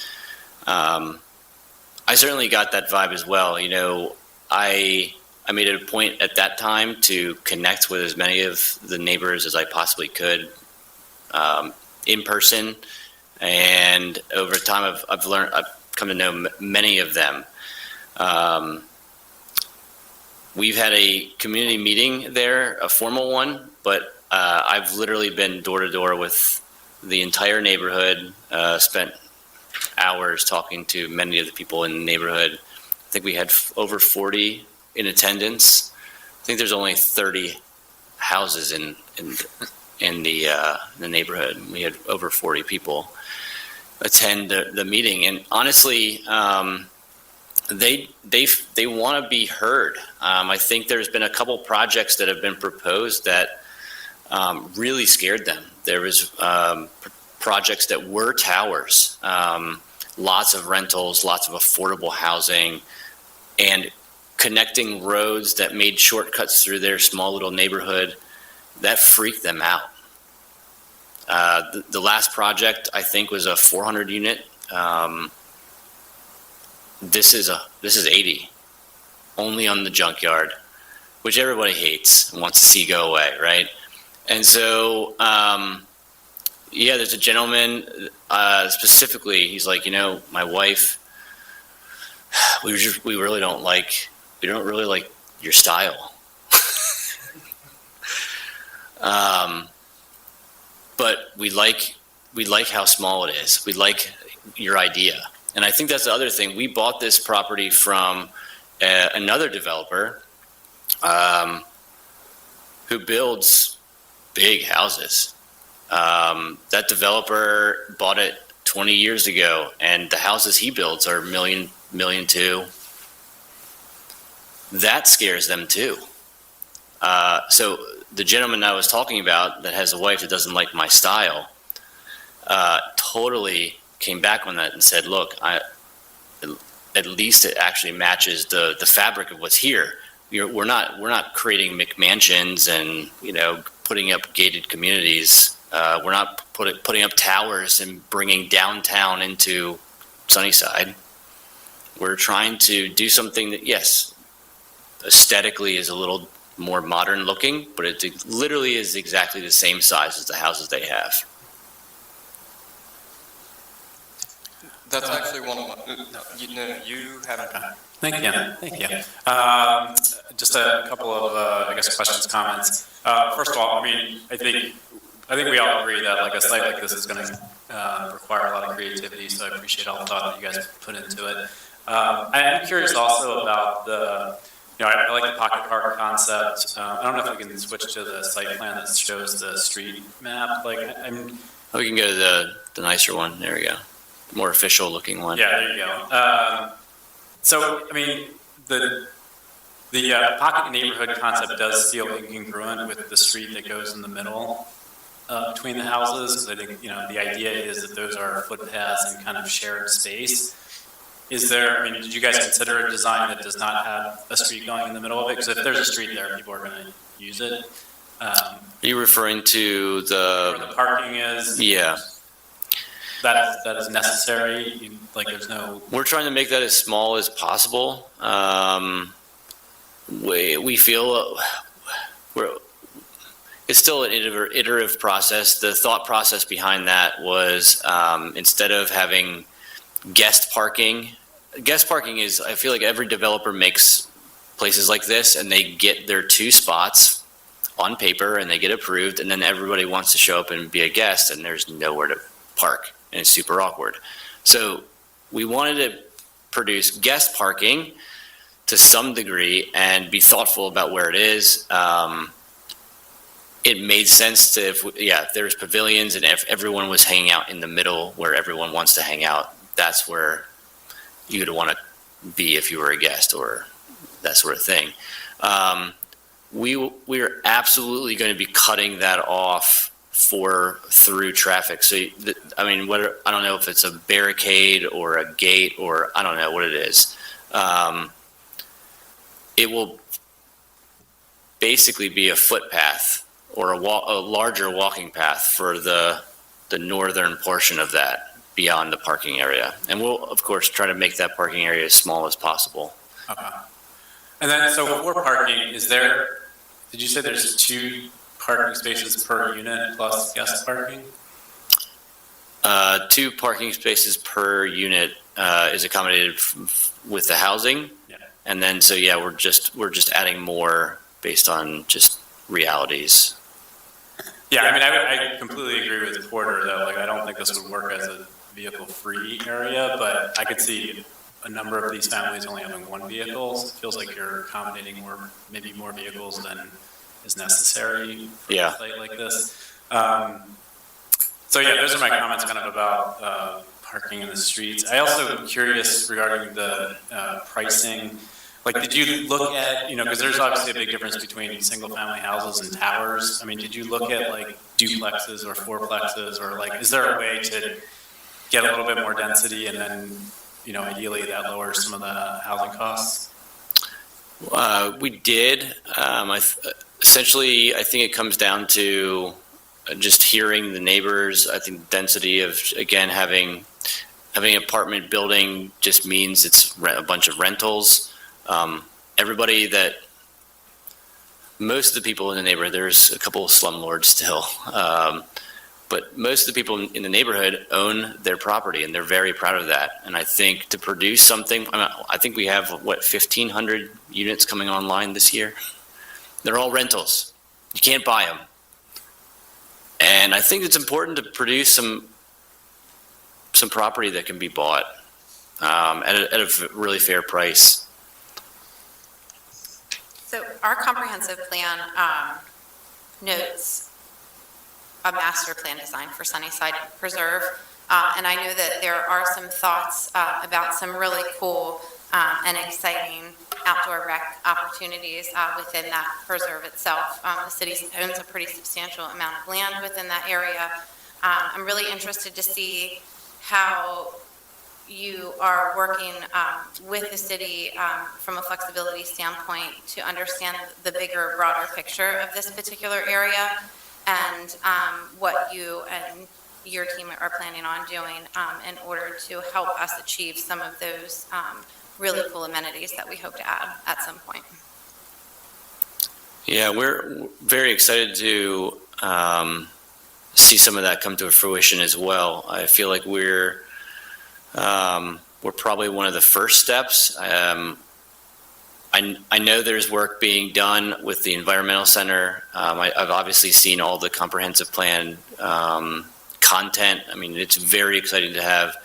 I certainly got that vibe as well. I made it a point at that time to connect with as many of the neighbors as I possibly could in person. And over time, I've come to know many of them. We've had a community meeting there, a formal one, but I've literally been door to door with the entire neighborhood, spent hours talking to many of the people in the neighborhood. I think we had over 40 in attendance. I think there's only 30 houses in the neighborhood. We had over 40 people attend the meeting, and honestly, they want to be heard. I think there's been a couple projects that have been proposed that really scared them. There was projects that were towers, lots of rentals, lots of affordable housing, and connecting roads that made shortcuts through their small little neighborhood. That freaked them out. The last project, I think, was a 400 unit. This is 80, only on the junkyard, which everybody hates and wants to see go away, right? And so, there's a gentleman specifically. He's like, my wife, we really don't really like your style. But we like how small it is. We like your idea. And I think that's the other thing. We bought this property from another developer who builds big houses. That developer bought it 20 years ago, and the houses he builds are $1 million, $2 million. That scares them too. So the gentleman I was talking about that has a wife that doesn't like my style totally came back on that and said, look, at least it actually matches the fabric of what's here. We're not creating McMansions and putting up gated communities. We're not putting up towers and bringing downtown into Sunnyside. We're trying to do something that, yes, aesthetically is a little more modern looking, but it literally is exactly the same size as the houses they have. That's actually one of my, you haven't. Thank you. Just a couple of, questions, comments. First of all, I think we all agree that a site like this is going to require a lot of creativity, so I appreciate all the thought that you guys put into it. I am curious also about I like the pocket park concept. I don't know if we can switch to the site plan that shows the street map. We can go to the nicer one. There we go. More official looking one. Yeah, there you go. The pocket neighborhood concept does feel incongruent with the street that goes in the middle between the houses. I think, the idea is that those are footpaths and kind of shared space. Is there, did you guys consider a design that does not have a street going in the middle of it? Because if there's a street there, people are going to use it. Are you referring to where the parking is? Yeah. That is necessary. There's no. We're trying to make that as small as possible. We feel it's still an iterative process. The thought process behind that was instead of having guest parking is, I feel like every developer makes places like this and they get their 2 spots on paper and they get approved, and then everybody wants to show up and be a guest and there's nowhere to park and it's super awkward. So we wanted to produce guest parking to some degree and be thoughtful about where it is. It made sense to, if there's pavilions and if everyone was hanging out in the middle where everyone wants to hang out, that's where you'd want to be if you were a guest or that sort of thing. We are absolutely going to be cutting that off for through traffic. So, I mean, I don't know if it's a barricade or a gate or I don't know what it is. It will basically be a footpath or a larger walking path for the northern portion of that beyond the parking area. And we'll, of course, try to make that parking area as small as possible. Okay. And then, so for parking, did you say there's 2 parking spaces per unit plus guest parking? 2 parking spaces per unit is accommodated with the housing. Yeah. And then, so yeah, we're just adding more based on just realities. Yeah, I mean, I completely agree with Porter that, like, I don't think this would work as a vehicle-free area, but I could see a number of these families only having 1 vehicle. So it feels like you're accommodating maybe more vehicles than is necessary for a site like this. So yeah, those are my comments kind of about parking in the streets. I also am curious regarding the pricing. Like, did you look at, because there's obviously a big difference between single-family houses and towers. I mean, did you look at, like, duplexes or fourplexes, or, like, is there a way to get a little bit more density and then, ideally that lowers some of the housing costs? We did. Essentially, I think it comes down to just hearing the neighbors. I think density of, again, having an apartment building just means it's a bunch of rentals. Most of the people in the neighborhood, there's a couple of slumlords still, but most of the people in the neighborhood own their property and they're very proud of that. And I think to produce something, I think we have, 1,500 units coming online this year. They're all rentals. You can't buy them. And I think it's important to produce some property that can be bought at a really fair price. So our comprehensive plan notes a master plan design for Sunnyside Preserve. And I know that there are some thoughts about some really cool and exciting outdoor rec opportunities within that preserve itself. The city owns a pretty substantial amount of land within that area. I'm really interested to see how you are working with the city from a flexibility standpoint to understand the bigger, broader picture of this particular area and what you and your team are planning on doing in order to help us achieve some of those really cool amenities that we hope to add at some point. Yeah, we're very excited to see some of that come to fruition as well. I feel like we're probably one of the first steps. I know there's work being done with the environmental center. I've obviously seen all the comprehensive plan content. I mean, it's very exciting to have.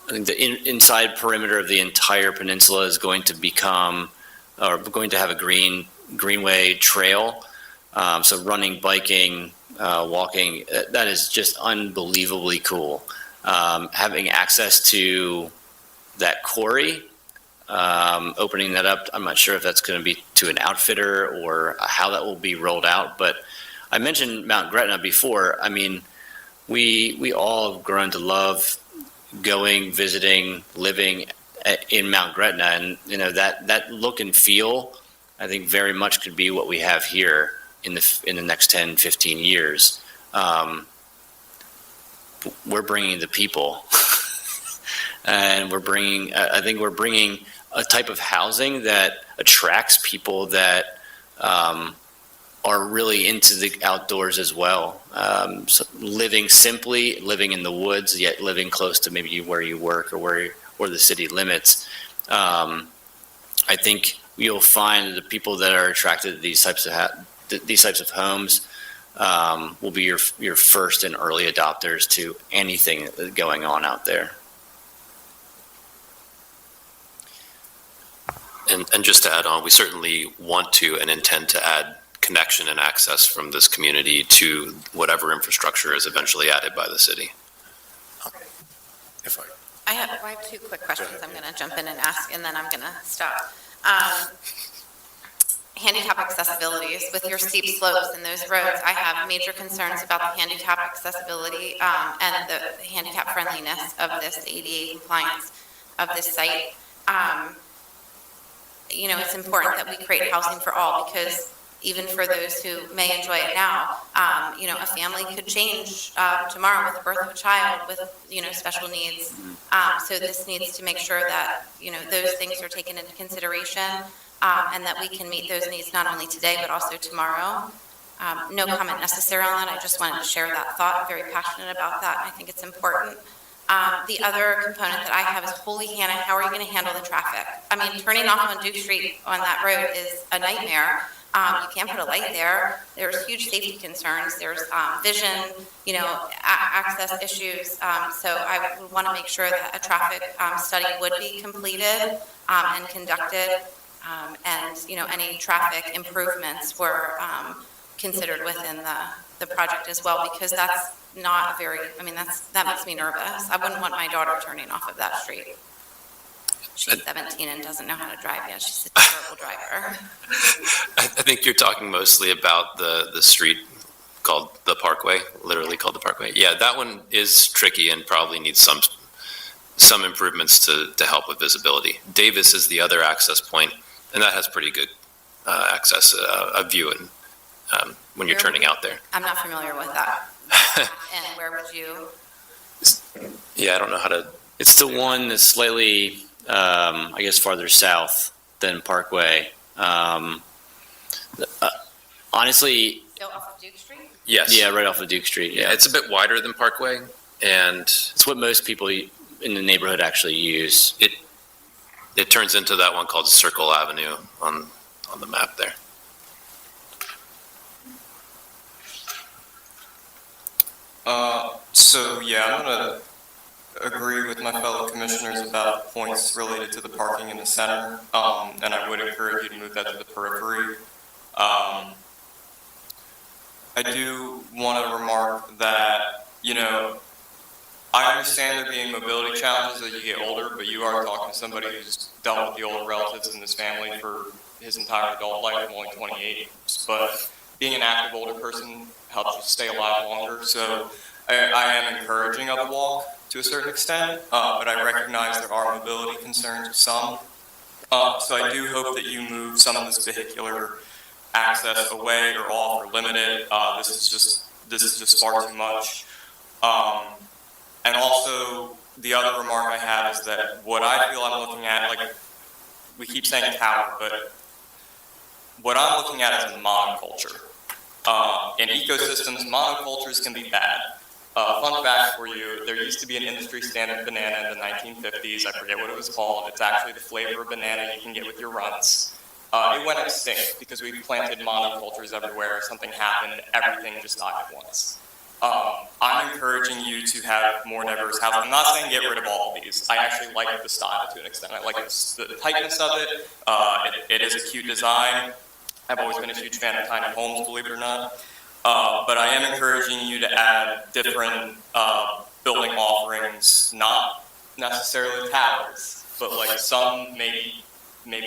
I think the inside perimeter of the entire peninsula is going to have a greenway trail. So running, biking, walking, that is just unbelievably cool. Having access to that quarry, opening that up, I'm not sure if that's going to be to an outfitter or how that will be rolled out. But I mentioned Mount Gretna before. I mean, we all have grown to love going, visiting, living in Mount Gretna, and that look and feel, I think very much could be what we have here in the next 10, 15 years. We're bringing the people, and I think we're bringing a type of housing that attracts people that are really into the outdoors as well. So living simply, living in the woods, yet living close to maybe where you work or the city limits. I think you'll find the people that are attracted to these types of homes will be your first and early adopters to anything going on out there. And just to add on, we certainly want to and intend to add connection and access from this community to whatever infrastructure is eventually added by the city. I have 2 quick questions I'm going to jump in and ask, and then I'm going to stop. Handicap accessibilities with your steep slopes and those roads, I have major concerns about the handicap accessibility and the handicap friendliness of this ADA compliance of this site. It's important that we create housing for all, because even for those who may enjoy it now, a family could change tomorrow with the birth of a child with, special needs. So this needs to make sure that, those things are taken into consideration, and that we can meet those needs not only today, but also tomorrow. No comment necessary on that. I just wanted to share that thought. I'm very passionate about that. I think it's important. The other component that I have is, holy Hannah, how are you going to handle the traffic? I mean, turning off on Duke Street on that road is a nightmare. You can't put a light there. There's huge safety concerns. There's vision, access issues. So I would want to make sure that a traffic study would be completed and conducted, and any traffic improvements were considered within the project as well, because that's not very, that makes me nervous. I wouldn't want my daughter turning off of that street. She's 17 and doesn't know how to drive yet. She's a terrible driver. I think you're talking mostly about the street called the Parkway, literally called the Parkway. Yeah, that one is tricky and probably needs some improvements to help with visibility. Davis is the other access point, and that has pretty good access, a view, and when you're turning out there. I'm not familiar with that. And where would you? Yeah, I don't know how to. It's the one that's slightly, farther south than Parkway. Honestly, Still off of Duke Street? Yes. yeah, right off of Duke Street. Yeah, it's a bit wider than Parkway, and It's what most people in the neighborhood actually use. it turns into that one called Circle Avenue on the map there. I'm going to agree with my fellow commissioners about points related to the parking in the center, and I would encourage you to move that to the periphery. I do want to remark that, I understand there being mobility challenges as you get older, but you are talking to somebody who's dealt with the older relatives in this family for his entire adult life. I'm only 28, but being an active older person helps you stay alive longer. So I am encouraging of the walk to a certain extent, but I recognize there are mobility concerns with some. So I do hope that you move some of this vehicular access away or off or limited. This is just far too much. And also, the other remark I have is that what I feel I'm looking at, like we keep saying tower, but what I'm looking at is a monoculture. In ecosystems, monocultures can be bad. Fun fact for you, there used to be an industry standard banana in the 1950s. I forget what it was called. It's actually the flavor of banana you can get with your runs. It went extinct because we planted monocultures everywhere. Something happened, everything just died at once. I'm encouraging you to have more diverse housing. I'm not saying get rid of all of these. I actually like the style to an extent. I like the tightness of it. It is a cute design. I've always been a huge fan of tiny homes, believe it or not. But I am encouraging you to add different building offerings, not necessarily towers, but like some maybe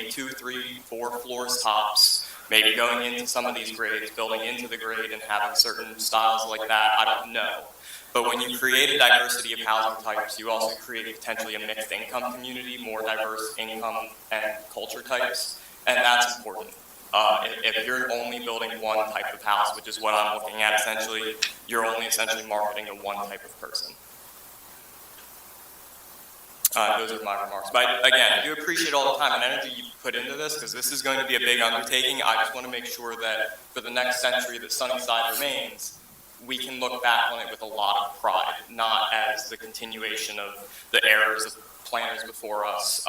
2, 3, 4 floors tops. Maybe going into some of these grades, building into the grade and having certain styles like that, I don't know. But when you create a diversity of housing types, you also create potentially a mixed income community, more diverse income and culture types, and that's important. If you're only building one type of house, which is what I'm looking at essentially, you're only essentially marketing to one type of person. Those are my remarks. But again, I do appreciate all the time and energy you put into this, because this is going to be a big undertaking. I just want to make sure that for the next century that Sunnyside remains, we can look back on it with a lot of pride, not as the continuation of the errors of planners before us.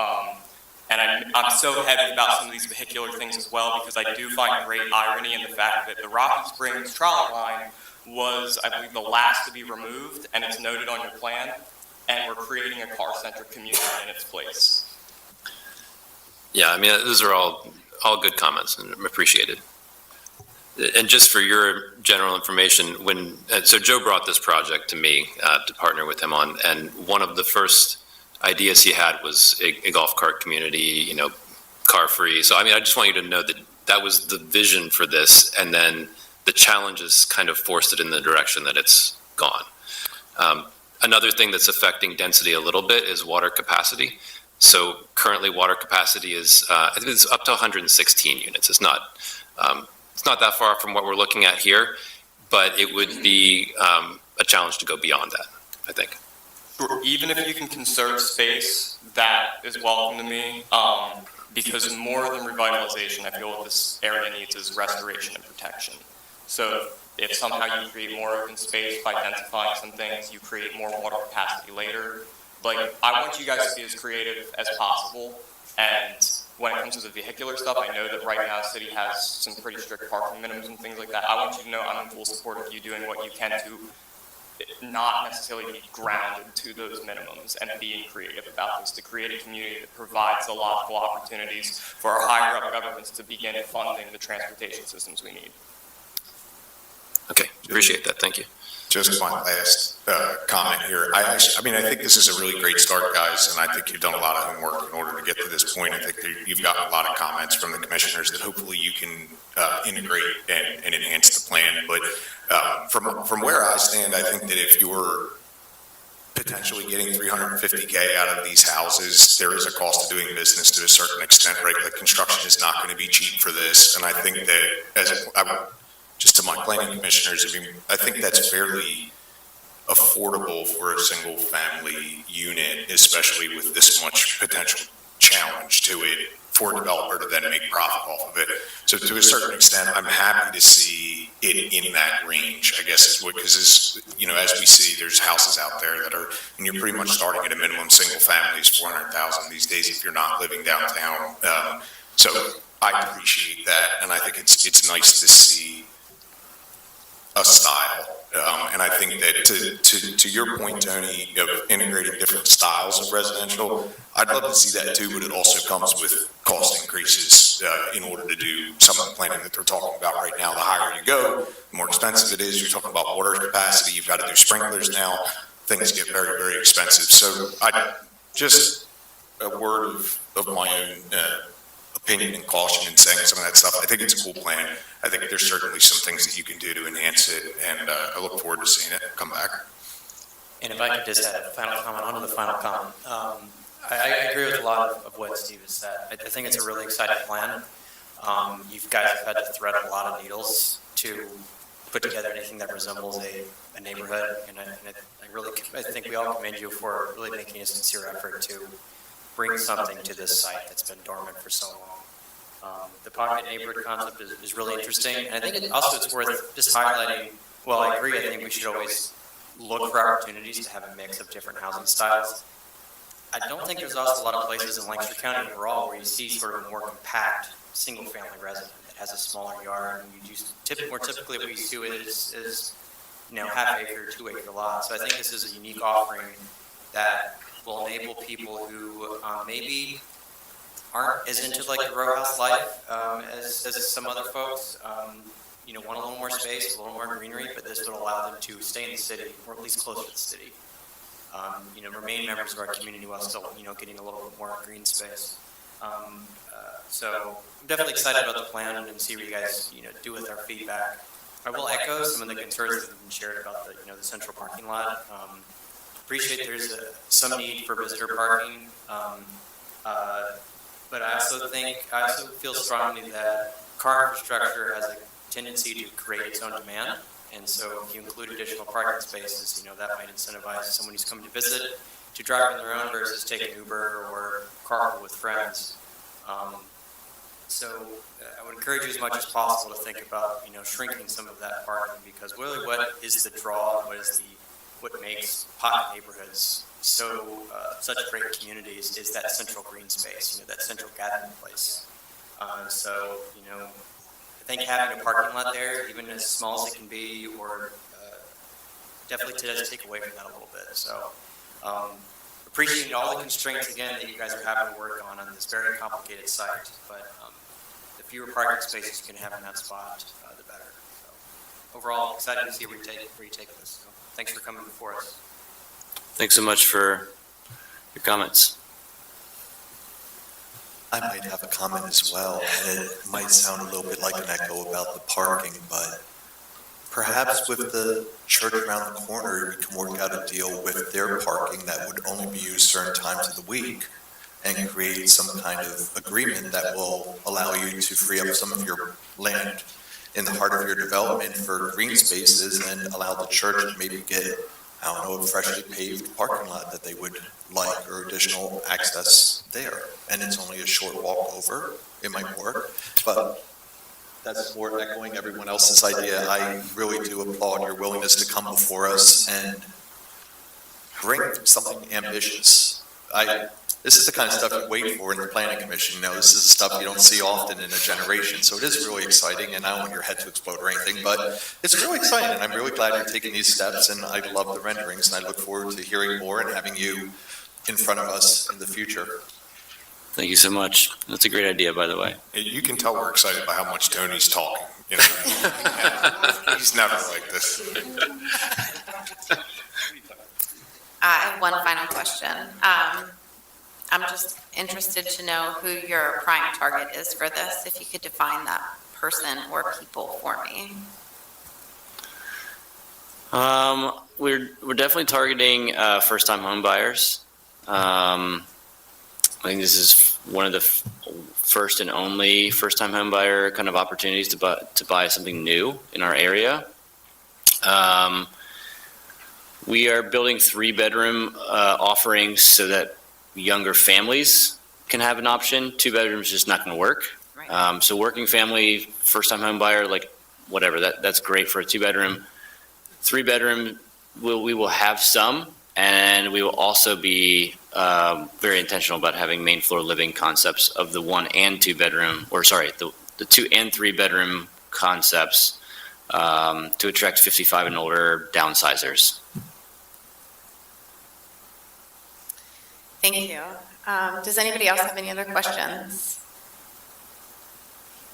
And I'm so heavy about some of these vehicular things as well, because I do find great irony in the fact that the Rocky Springs trolley line was, I believe, the last to be removed, and it's noted on your plan. And we're creating a car-centric community in its place. Yeah, I mean, those are all good comments and appreciated. And just for your general information, so Joe brought this project to me to partner with him on, and one of the first ideas he had was a golf cart community, car-free. So, I mean, I just want you to know that that was the vision for this, and then the challenges kind of forced it in the direction that it's gone. Another thing that's affecting density a little bit is water capacity. So currently, water capacity is, I think it's up to 116 units. It's not that far from what we're looking at here, but it would be a challenge to go beyond that, I think. Sure. Even if you can conserve space, that is welcome to me, because more than revitalization, I feel what this area needs is restoration and protection. So if somehow you create more open space by densifying some things, you create more water capacity later. Like, I want you guys to be as creative as possible, and when it comes to the vehicular stuff, I know that right now the city has some pretty strict parking minimums and things like that. I want you to know I'm in full support of you doing what you can to not necessarily be grounded to those minimums and being creative about this, to create a community that provides the logical opportunities for our higher up governments to begin funding the transportation systems we need. Okay, appreciate that. Thank you. Just my last comment here. I think this is a really great start, guys, and I think you've done a lot of homework in order to get to this point. I think you've gotten a lot of comments from the commissioners that hopefully you can integrate and enhance the plan. But from where I stand, I think that if you're potentially getting $350K out of these houses, there is a cost of doing business to a certain extent, right? Like, construction is not going to be cheap for this, and I think that just to my planning commissioners, I think that's fairly affordable for a single family unit, especially with this much potential challenge to it for a developer to then make profit off of it. So to a certain extent, I'm happy to see it in that range, I guess is what, because as we see, there's houses out there that are, and you're pretty much starting at a minimum single family is 400,000 these days if you're not living downtown. So I appreciate that, and I think it's nice to see a style, and I think that to your point, Tony, of integrating different styles of residential, I'd love to see that too, but it also comes with cost increases in order to do some of the planning that they're talking about right now. The higher you go, the more expensive it is. You're talking about water capacity, you've got to do sprinklers now, things get very, very expensive. So just a word of my own opinion and caution in saying some of that stuff. I think it's a cool plan. I think there's certainly some things that you can do to enhance it, and I look forward to seeing it come back. And if I could just add a final comment onto the final comment. I agree with a lot of what Steve has said. I think it's a really exciting plan. You guys have had to thread a lot of needles to put together anything that resembles a neighborhood, and I think we all commend you for really making a sincere effort to bring something to this site that's been dormant for so long. The pocket neighborhood concept is really interesting, and I think it's worth just highlighting. Well, I agree. I think we should always look for opportunities to have a mix of different housing styles. I don't think there's also a lot of places in Lancaster County overall where you see sort of a more compact single-family resident that has a smaller yard, and more typically what you see is half-acre, 2-acre lots. So I think this is a unique offering that will enable people who maybe aren't as into like the row house life as some other folks. Want a little more space, a little more greenery, but this would allow them to stay in the city, or at least close to the city. Remain members of our community while still, getting a little bit more green space. So I'm definitely excited about the plan and see what you guys, do with our feedback. I will echo some of the concerns that have been shared about the central parking lot. Appreciate there's some need for visitor parking, but I also feel strongly that car infrastructure has a tendency to create its own demand, and so if you include additional parking spaces, that might incentivize someone who's coming to visit to drive on their own versus take an Uber or carpool with friends. So I would encourage you as much as possible to think about shrinking some of that parking, because really what is the draw, what makes pocket neighborhoods such great communities is that central green space, that central gathering place. So I think having a parking lot there, even as small as it can be, or definitely does take away from that a little bit. So appreciating all the constraints again that you guys are having to work on this very complicated site, but the fewer parking spaces you can have in that spot, the better. So overall, excited to see where you take this. So thanks for coming before us. Thanks so much for your comments. I might have a comment as well, and it might sound a little bit like an echo about the parking, but perhaps with the church around the corner, we can work out a deal with their parking that would only be used certain times of the week and create some kind of agreement that will allow you to free up some of your land in the heart of your development for green spaces and allow the church to maybe get, I don't know, a freshly paved parking lot that they would like or additional access there. And it's only a short walk over, it might work, but that's more echoing everyone else's idea. I really do applaud your willingness to come before us and bring something ambitious. This is the kind of stuff you wait for in the planning commission. You know, this is stuff you don't see often in a generation. So it is really exciting, and I don't want your head to explode or anything, but it's really exciting, and I'm really glad you're taking these steps, and I love the renderings, and I look forward to hearing more and having you in front of us in the future. Thank you so much. That's a great idea, by the way. You can tell we're excited by how much Tony's talking, you know. He's never like this. I have one final question. I'm just interested to know who your prime target is for this, if you could define that person or people for me. We're definitely targeting first-time home buyers. I think this is one of the first and only first-time home buyer kind of opportunities to buy something new in our area. We are building 3-bedroom offerings so that younger families can have an option. 2 bedrooms is just not going to work. Right. So working family, first-time home buyer, like whatever, that's great for a 2-bedroom. 3-bedroom, we will have some, and we will also be very intentional about having main floor living concepts of the 1 and 2 bedroom, or sorry, the 2 and 3 bedroom concepts to attract 55 and older downsizers. Thank you. Does anybody else have any other questions?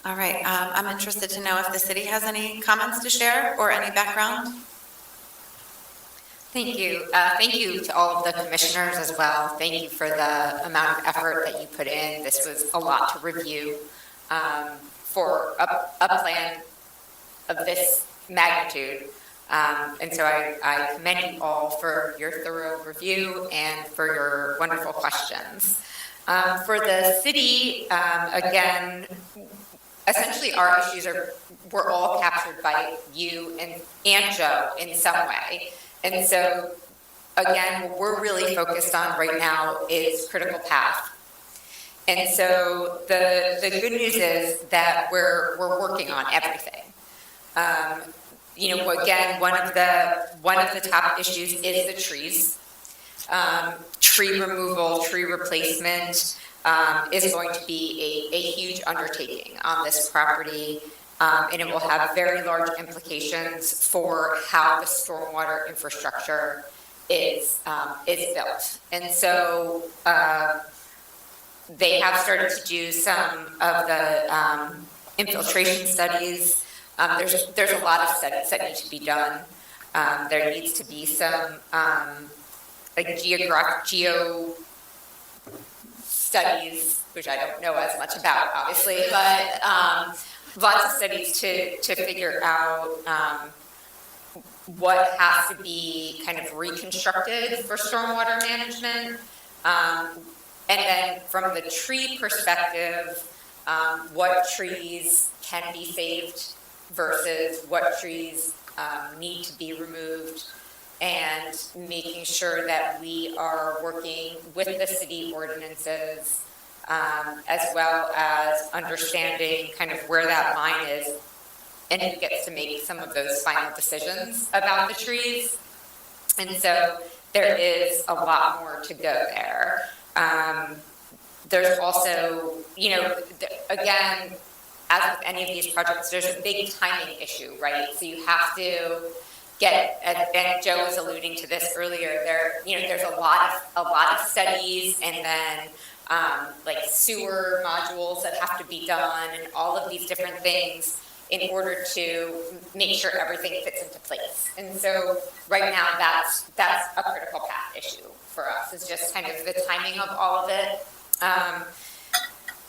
All right, I'm interested to know if the city has any comments to share or any background. Thank you. Thank you to all of the commissioners as well. Thank you for the amount of effort that you put in. This was a lot to review for a plan of this magnitude. And so I commend you all for your thorough review and for your wonderful questions. For the city, again, essentially our issues were all captured by you and Joe in some way. And so, again, what we're really focused on right now is critical path. And so the good news is that we're working on everything. You know, again, one of the top issues is the trees. Tree removal, tree replacement is going to be a huge undertaking on this property. And it will have very large implications for how the stormwater infrastructure is built. And so they have started to do some of the infiltration studies. There's a lot of studies that need to be done. There needs to be some like geo studies, which I don't know as much about, obviously, but lots of studies to figure out what has to be kind of reconstructed for stormwater management. And then from the tree perspective, what trees can be saved versus what trees need to be removed, and making sure that we are working with the city ordinances as well as understanding kind of where that line is and who gets to make some of those final decisions about the trees. And so there is a lot more to go there. There's also, you know, again, as with any of these projects, there's a big timing issue, right? So you have to get, and Joe was alluding to this earlier, there's a lot of studies, and then like sewer modules that have to be done, and all of these different things in order to make sure everything fits into place. And so right now that's a critical path issue for us. It's just kind of the timing of all of it.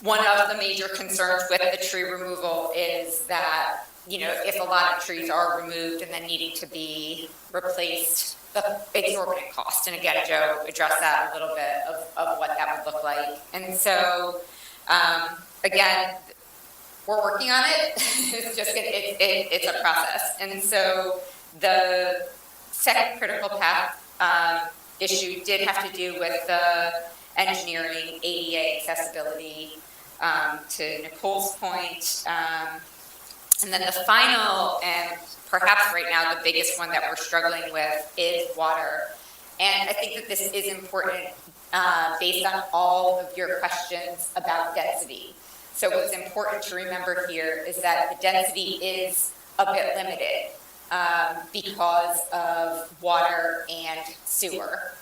one of the major concerns with the tree removal is that, if a lot of trees are removed and then needing to be replaced, the exorbitant cost. And again, Joe addressed that a little bit of what that would look like. And so, again, we're working on it. It's a process. And so the second critical path issue did have to do with the engineering, ADA accessibility, to Nicole's point. And then the final, and perhaps right now the biggest one that we're struggling with, is water. And I think that this is important based on all of your questions about density. So what's important to remember here is that the density is a bit limited because of water and sewer.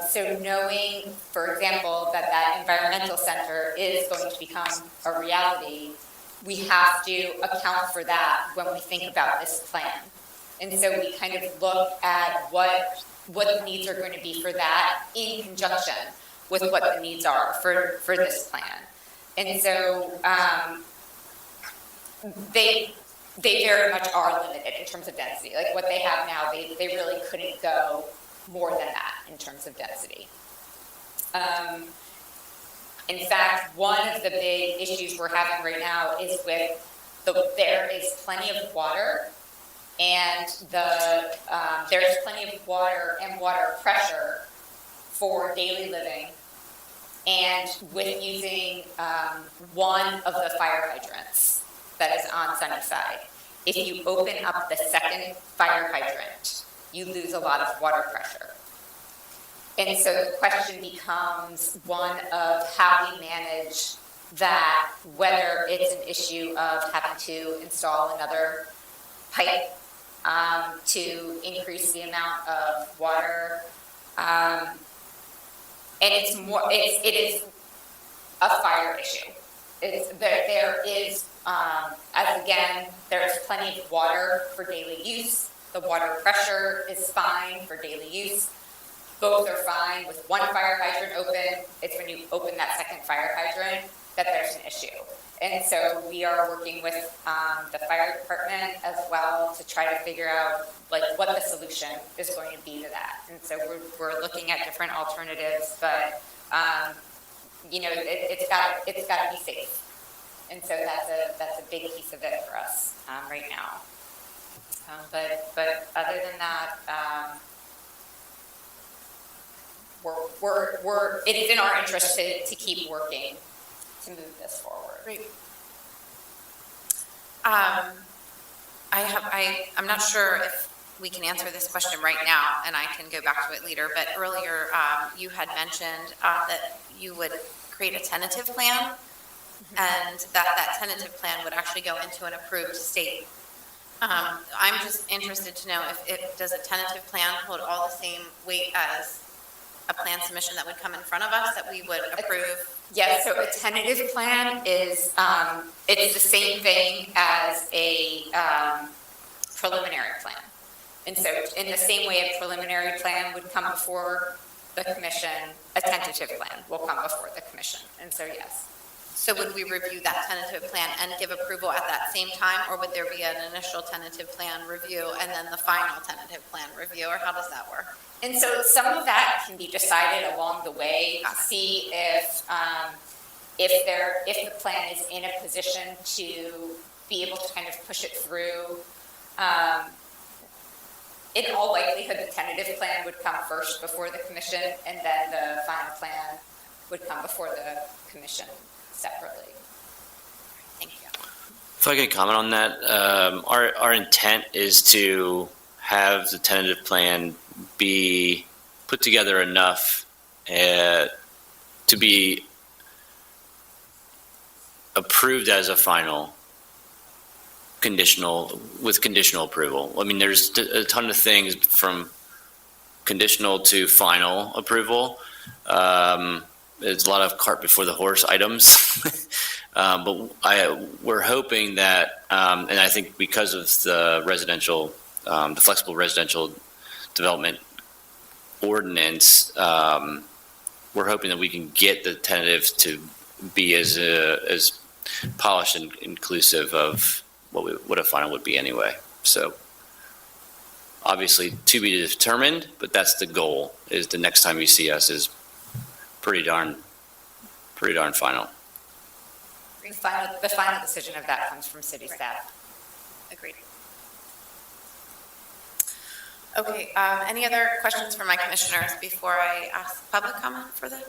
So knowing, for example, that environmental center is going to become a reality, we have to account for that when we think about this plan. And so we kind of look at what the needs are going to be for that in conjunction with what the needs are for this plan. And so they very much are limited in terms of density. Like what they have now, they really couldn't go more than that in terms of density. In fact, one of the big issues we're having right now is there is plenty of water, and there's plenty of water and water pressure for daily living. And with using one of the fire hydrants that is on Sunnyside, if you open up the second fire hydrant, you lose a lot of water pressure. And so the question becomes one of how we manage that, whether it's an issue of having to install another pipe to increase the amount of water. And it is a fire issue. There is, there's plenty of water for daily use. The water pressure is fine for daily use. Both are fine with one fire hydrant open. It's when you open that second fire hydrant that there's an issue. And so we are working with the fire department as well to try to figure out what the solution is going to be to that. And so we're looking at different alternatives, but it's got to be safe. And so that's a big piece of it for us right now. But other than that, it is in our interest to keep working to move this forward. Great. I'm not sure if we can answer this question right now, and I can go back to it later, but earlier you had mentioned that you would create a tentative plan, and that tentative plan would actually go into an approved state. I'm just interested to know if does a tentative plan hold all the same weight as a plan submission that would come in front of us that we would approve? Yes, so a tentative plan is, it's the same thing as a preliminary plan. And so in the same way a preliminary plan would come before the commission, a tentative plan will come before the commission. And so yes. So would we review that tentative plan and give approval at that same time, or would there be an initial tentative plan review and then the final tentative plan review, or how does that work? And so some of that can be decided along the way to see if the plan is in a position to be able to kind of push it through. In all likelihood, the tentative plan would come first before the commission, and then the final plan would come before the commission separately. Thank you. If I could comment on that, our intent is to have the tentative plan be put together enough to be approved as a final conditional approval. I mean, there's a ton of things from conditional to final approval. There's a lot of cart before the horse items, but we're hoping that, and I think because of the flexible residential development ordinance, we're hoping that we can get the tentative to be as polished and inclusive of what a final would be anyway. So obviously to be determined, but that's the goal, is the next time you see us is pretty darn final. The final decision of that comes from city staff. Agreed. Okay, any other questions for my commissioners before I ask public comment for this?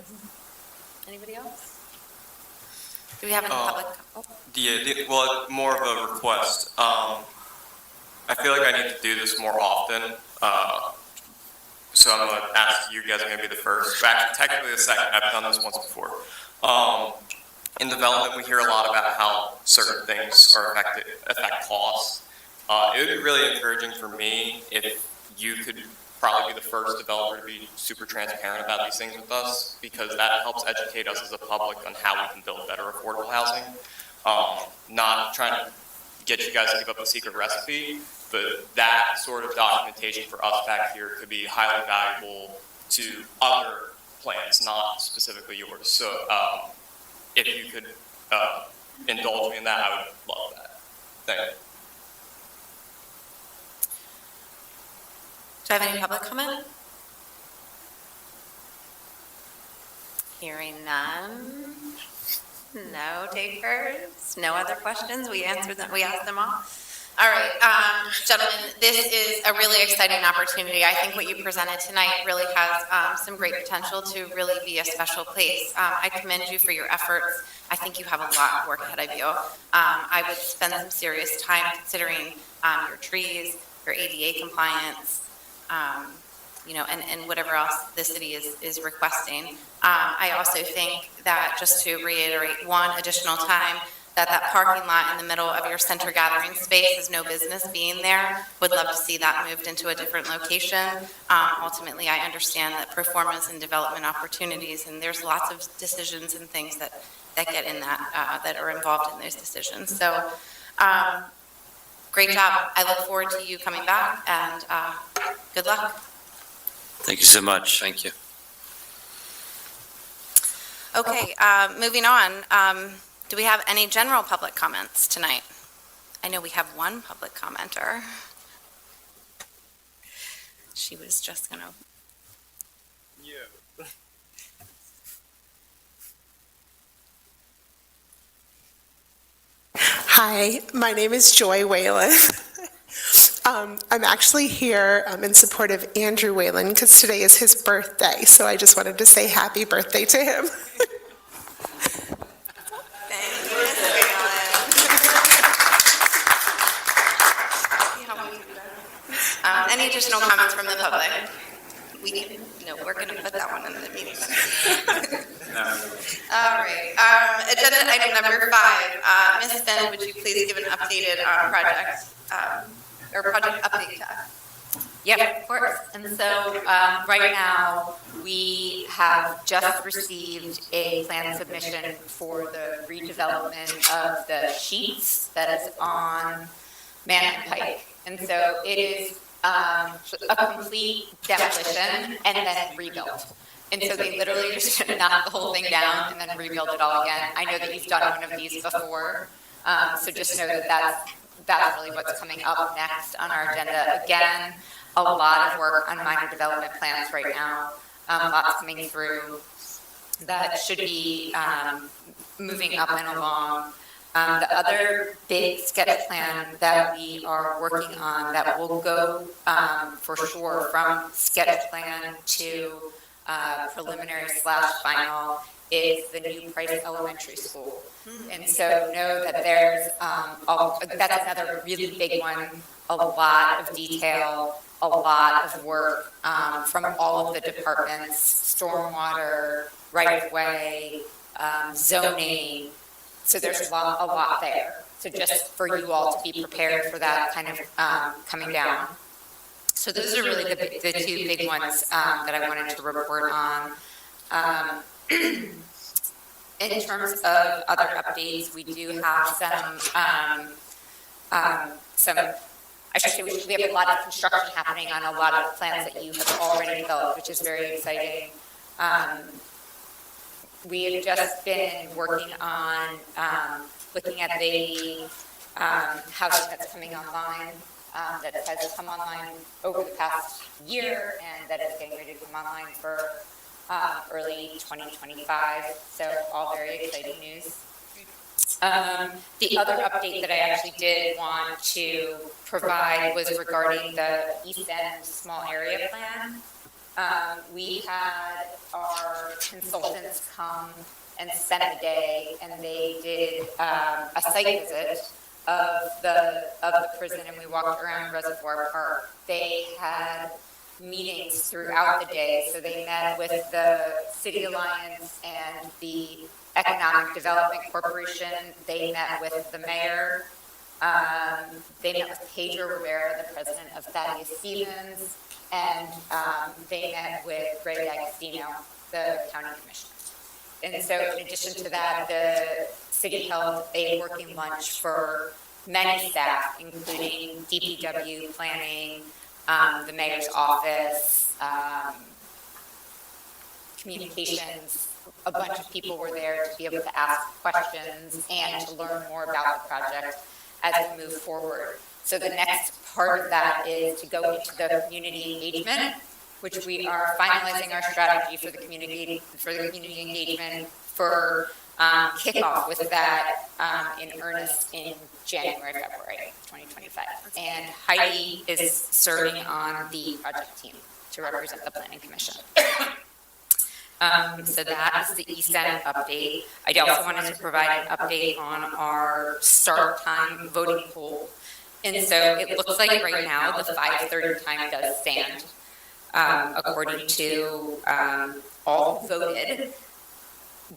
Anybody else? Do we have any public? Well, more of a request. I feel like I need to do this more often. So I'm going to ask you guys, maybe the first, actually technically the second. I've done this once before. In development, we hear a lot about how certain things affect costs. It would be really encouraging for me if you could probably be the first developer to be super transparent about these things with us, because that helps educate us as a public on how we can build better affordable housing. Not trying to get you guys to give up a secret recipe, but that sort of documentation for us back here could be highly valuable to other plans, not specifically yours. So if you could indulge me in that, I would love that. Thank you. Do I have any public comment? Hearing none. No takers. No other questions. We answered them. We asked them all. All right, gentlemen, this is a really exciting opportunity. I think what you presented tonight really has some great potential to really be a special place. I commend you for your efforts. I think you have a lot of work ahead of you. I would spend some serious time considering your trees, your ADA compliance, and whatever else the city is requesting. I also think that, just to reiterate one additional time, that parking lot in the middle of your center gathering space has no business being there. Would love to see that moved into a different location. Ultimately, I understand that performance and development opportunities, and there's lots of decisions and things that get in that are involved in those decisions. So, great job. I look forward to you coming back, and good luck. Thank you so much. Thank you. Okay, moving on. Do we have any general public comments tonight? I know we have one public commenter. She was just going to. Yeah. Hi, my name is Joy Whalen. I'm actually here in support of Andrew Whalen because today is his birthday, so I just wanted to say happy birthday to him. Any additional comments from the public? We're going to put that one in the meeting. All right. Agenda item number 5. Ms. Finn, would you please give an updated project update to us? Yeah, of course. And so right now, we have just received a plan submission for the redevelopment of the sheets that is on Manhattan Pike. And so it is a complete demolition and then rebuilt. And so they literally just knocked the whole thing down and then rebuilt it all again. I know that you've done one of these before, so just know that that's really what's coming up next on our agenda. Again, a lot of work on minor development plans right now, lots coming through that should be moving up and along. The other big sketch plan that we are working on that will go for sure from sketch plan to preliminary/final is the new Price Elementary School. And so know that there's, that's another really big one, a lot of detail, a lot of work from all of the departments, stormwater, right-of-way, zoning. So there's a lot there. So just for you all to be prepared for that kind of coming down. So those are really the two big ones that I wanted to report on. In terms of other updates, we do have I should say we have a lot of construction happening on a lot of plans that you have already developed, which is very exciting. We have just been working on looking at the housing that's coming online, that has come online over the past year and that is getting ready to come online for early 2025. So all very exciting news. The other update that I actually did want to provide was regarding the East End Small Area Plan. We had our consultants come and spend a day, and they did a site visit of the prison, and we walked around Reservoir Park. They had meetings throughout the day, so they met with the City Alliance and the Economic Development Corporation. They met with the mayor. They met with Pedro Rivera, the president of Thaddeus Stevens, and they met with Ray D'Agostino, the county commissioner. And so in addition to that, the city held a working lunch for many staff, including DPW, planning, the mayor's office, communications. A bunch of people were there to be able to ask questions and to learn more about the project as we move forward. So the next part of that is to go into the community engagement, which we are finalizing our strategy for the community engagement for kickoff with that in earnest in January, February 2025. And Heidi is serving on the project team to represent the Planning Commission. So that is the East End update. I also wanted to provide an update on our start time voting poll. And so it looks like right now the 5:30 time does stand, according to all who voted.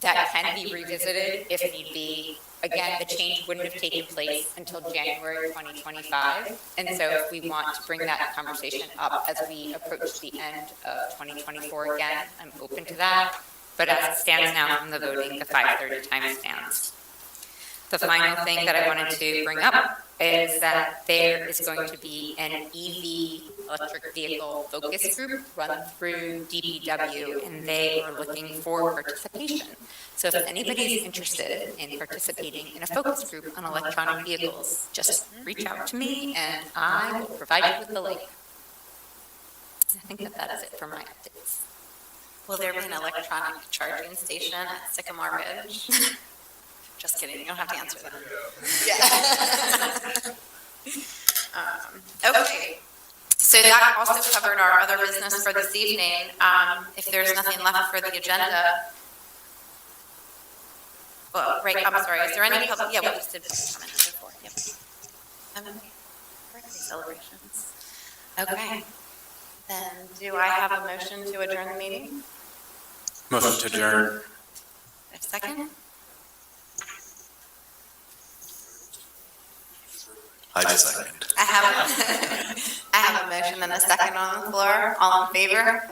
That can be revisited if need be. Again, the change wouldn't have taken place until January 2025. And so if we want to bring that conversation up as we approach the end of 2024 again, I'm open to that. But as it stands now from the voting, the 5:30 time stands. The final thing that I wanted to bring up is that there is going to be an EV, electric vehicle focus group run through DPW, and they are looking for participation. So if anybody is interested in participating in a focus group on electronic vehicles, just reach out to me and I will provide you with the link. I think that is it for my updates. Will there be an electronic charging station at Sycamore Ridge? Just kidding, you don't have to answer that. Yeah. Okay, so that also covered our other business for this evening. If there's nothing left for the agenda, well, right, I'm sorry, is there any public, yeah, we just did comment before, yep. Birthday celebrations. Okay, then do I have a motion to adjourn the meeting? Motion to adjourn. A second? I second. I have a motion and a second on the floor. All in favor?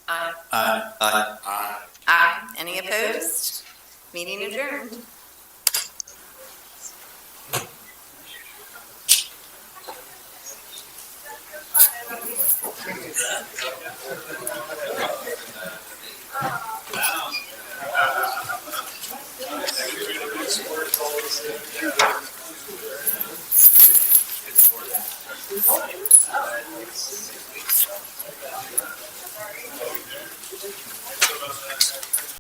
Aye. Aye. Aye. Any opposed? Meeting adjourned.